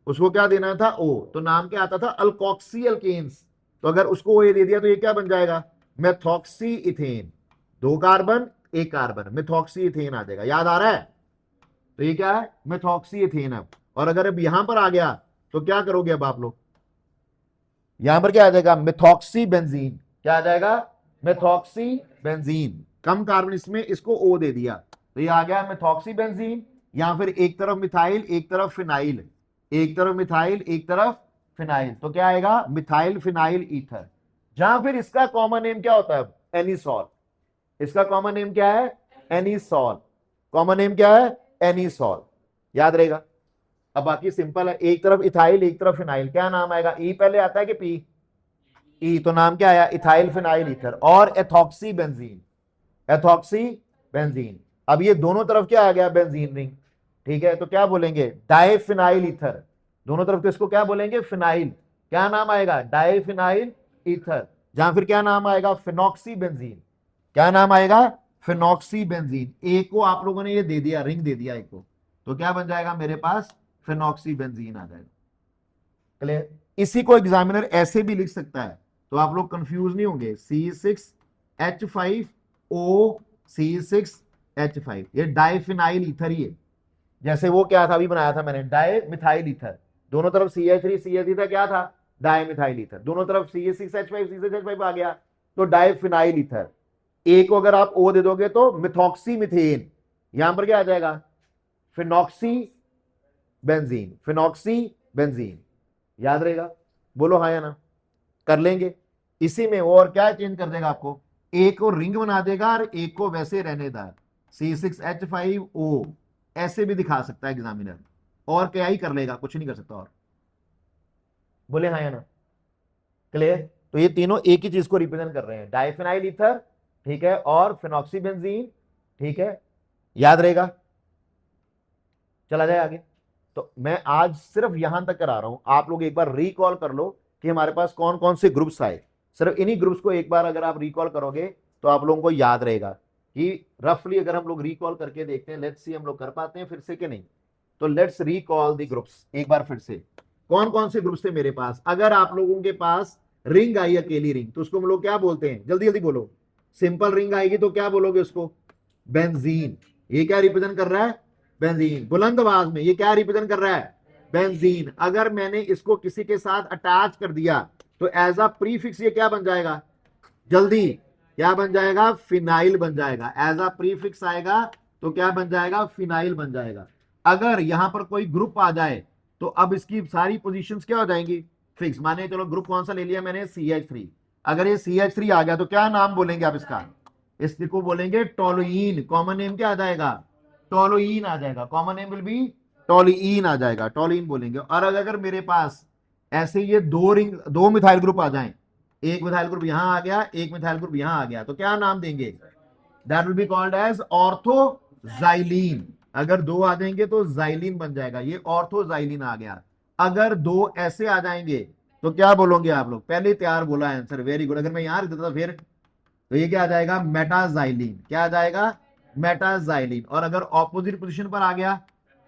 उसको क्या देना था? O। तो नाम क्या आता था? Alkoxy alkanes. तो अगर उसको ये दे दिया तो ये क्या बन जाएगा? Methoxy ethane. 2 carbon 1 carbon, methoxy ethane आ जाएगा। याद आ रहा है? तो ये क्या है? Methoxy ethane. अब और अगर अब यहां पर आ गया तो क्या करोगे अब आप लोग? यहां पर क्या आ जाएगा? Methoxy benzene. क्या आ जाएगा? Methoxy benzene. कम कार्बन इसमें, इसको O दे दिया तो ये आ गया मिथॉक्सी बेंजीन। या फिर एक तरफ मिथाइल एक तरफ फिनाइल, एक तरफ मिथाइल एक तरफ फिनाइल, तो क्या आएगा? Methyl phenyl ether. जहां फिर इसका कॉमन नेम क्या होता है? एनिसॉल। इसका कॉमन नेम क्या है? एनिसॉल। कॉमन नेम क्या है? एनिसॉल। याद रहेगा। अब बाकी सिंपल है, एक तरफ इथाइल एक तरफ फिनाइल, क्या नाम आएगा? ई पहले आता है कि पी? ई, तो नाम क्या आया? Ethyl phenyl ether. और एथॉक्सी बेंजीन। Ethoxy benzene. अब ये दोनों तरफ क्या आ गया? Benzene ring. ठीक है, तो क्या बोलेंगे? Diphenyl ether. दोनों तरफ तो इसको क्या बोलेंगे? फिनाइल। क्या नाम आएगा? Diphenyl ether. जहां फिर क्या नाम आएगा? Phenoxy benzene. क्या नाम आएगा? Phenoxy benzene. एक को आप लोगों ने ये दे दिया, रिंग दे दिया एक को, तो क्या बन जाएगा मेरे पास? फिनॉक्सी बेंजीन आ जाएगा। क्लियर? इसी को एग्जामिनर ऐसे भी लिख सकता है, तो आप लोग कंफ्यूज नहीं होंगे। C6H5O, C6H5, ये डाइफिनाइल ईथर ही है। जैसे वो क्या था, अभी बनाया था मैंने, डाई मिथाइल ईथर। दोनों तरफ CH3 था, क्या था? Di methyl ether. दोनों तरफ C6H5 आ गया तो डाइफिनाइल ईथर। ए को अगर आप O दे दोगे तो मिथॉक्सी मिथेन। यहां पर क्या आ जाएगा? Phenoxy benzene. Phenoxy benzene. याद रहेगा? बोलो हाँ या ना। कर लेंगे। इसी में वो और क्या चेंज कर देगा आपको? एक को रिंग बना देगा और एक को वैसे रहने दा। C6H5O ऐसे भी दिखा सकता है एग्जामिनर, और क्या ही कर लेगा, कुछ नहीं कर सकता। और बोले हाँ या ना। क्लियर? तो ये तीनों एक ही चीज को रिप्रेजेंट कर रहे हैं, डाइफिनाइल ईथर, ठीक है, और फिनॉक्सीबेंजीन। ठीक है, याद रहेगा। चला जाए आगे। तो मैं आज सिर्फ यहां तक करा रहा हूं, आप लोग एक बार रिकॉल कर लो कि हमारे पास कौन कौन से ग्रुप्स आए। सिर्फ इन्हीं ग्रुप्स को एक बार अगर आप रिकॉल करोगे तो आप लोगों को याद रहेगा कि रफली अगर हम लोग रिकॉल करके देखते हैं, लेट्स सी हम लोग कर पाते हैं फिर से कि नहीं। तो लेट्स रिकॉल द ग्रुप्स एक बार फिर से। कौन कौन से ग्रुप्स थे मेरे पास? अगर आप लोगों के पास रिंग आई, अकेली रिंग, तो उसको हम लोग क्या बोलते हैं? जल्दी जल्दी बोलो। सिंपल रिंग आएगी तो क्या बोलोगे उसको? बेंजीन। ये क्या रिप्रेजेंट कर रहा है? बेंजीन। बुलंद आवाज में, ये क्या रिप्रेजेंट कर रहा है? बेंजीन। अगर मैंने इसको किसी के साथ अटैच कर दिया तो एज अ प्रीफिक्स ये क्या बन जाएगा? जल्दी क्या बन जाएगा? फिनाइल बन जाएगा। एज अ प्रीफिक्स आएगा तो क्या बन जाएगा? फिनाइल बन जाएगा। अगर यहां पर कोई ग्रुप आ जाए तो अब इसकी सारी पोजीशंस क्या हो जाएंगी? फिक्स। माने चलो ग्रुप कौन सा ले लिया मैंने? CH3। अगर ये CH3 आ गया तो क्या नाम बोलेंगे आप इसका? इसको बोलेंगे टोलुइन। कॉमन नेम क्या आ जाएगा? टोलुइन आ जाएगा। Common name will be toluene आ जाएगा, टोलुइन बोलेंगे। और अगर मेरे पास ऐसे ये दो मिथाइल ग्रुप आ जाएं, एक मिथाइल ग्रुप यहां आ गया, एक मिथाइल ग्रुप यहां आ गया, तो क्या नाम देंगे? That will be called as ortho xylene. अगर दो आ जाएंगे तो जाइलीन बन जाएगा, ये ऑर्थोजाइलीन आ गया। अगर दो ऐसे आ जाएंगे तो क्या बोलोगे आप लोग? पहले तैयार बोला आंसर, वेरी गुड। अगर मैं यहां रख देता फिर तो ये क्या आ जाएगा? मेटाजाइलीन। क्या आ जाएगा? मेटाजाइलीन। और अगर ऑपोजिट पोजीशन पर आ गया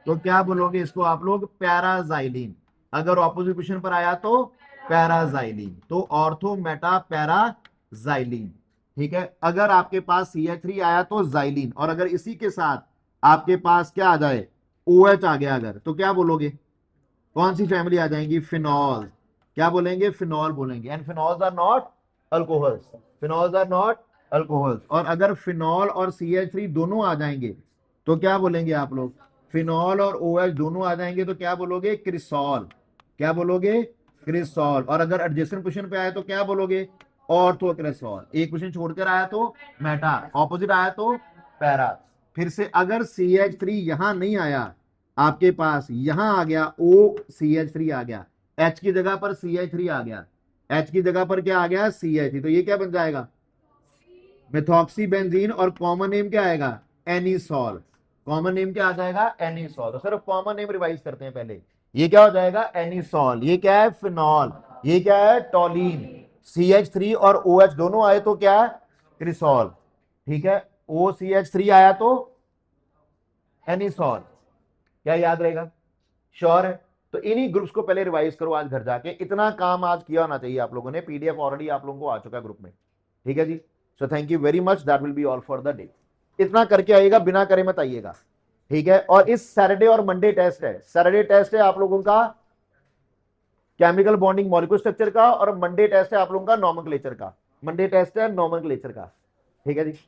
तो क्या बोलोगे इसको आप लोग? पैराजाइलीन। अगर ऑपोजिट पोजीशन पर आया तो पैराजाइलीन। तो ऑर्थो मेटा पैराजाइलीन। ठीक है। अगर आपके पास CH3 आया तो जाइलीन, और अगर इसी के साथ आपके पास क्या आ जाए? OH आ गया अगर, तो क्या बोलोगे? कौन सी फैमिली आ जाएंगी? फिनॉल। क्या बोलेंगे? फिनॉल बोलेंगे। And phenols are not alcohols. Phenols are not alcohols. और अगर फिनॉल और CH3 दोनों आ जाएंगे तो क्या बोलेंगे आप लोग? फिनॉल और OH दोनों आ जाएंगे तो क्या बोलोगे? क्रिसॉल। क्या बोलोगे? क्रिसॉल। और अगर एडजेसेंट पोजीशन पे आए तो क्या बोलोगे? ऑर्थोक्रेसॉल। एक पोजीशन छोड़कर आया तो मेटा, ऑपोजिट आया तो पैरा। फिर से अगर CH3 यहां नहीं आया आपके पास, यहां आ गया OCH3 आ गया, H की जगह पर CH3 आ गया, H की जगह पर क्या आ गया? CH3। तो ये क्या बन जाएगा? Methoxy benzene. और कॉमन नेम क्या आएगा? एनिसॉल। कॉमन नेम क्या आ जाएगा? एनिसॉल। तो सिर्फ कॉमन नेम रिवाइज करते हैं पहले। ये क्या हो जाएगा? एनिसॉल। ये क्या है? फिनॉल। ये क्या है? टोलीन। CH3 और OH दोनों आए तो क्या है? क्रिसॉल। ठीक है। OCH3 आया तो एनिसॉल। क्या याद रहेगा? श्योर है? तो इन्हीं ग्रुप्स को पहले रिवाइज करो आज घर जाके। इतना काम आज किया होना चाहिए आप लोगों ने। PDF ऑलरेडी आप लोगों को आ चुका है ग्रुप में। ठीक है जी। So thank you very much, that will be all for the day. इतना करके आइएगा, बिना करे मत आइएगा। ठीक है। और इस सैटरडे और मंडे टेस्ट है। सैटरडे टेस्ट है आप लोगों का केमिकल बॉन्डिंग मॉलिक्यूल स्ट्रक्चर का, और मंडे टेस्ट है आप लोगों का नॉमेनक्लेचर का। मंडे टेस्ट है नॉमेनक्लेचर का। ठीक है जी।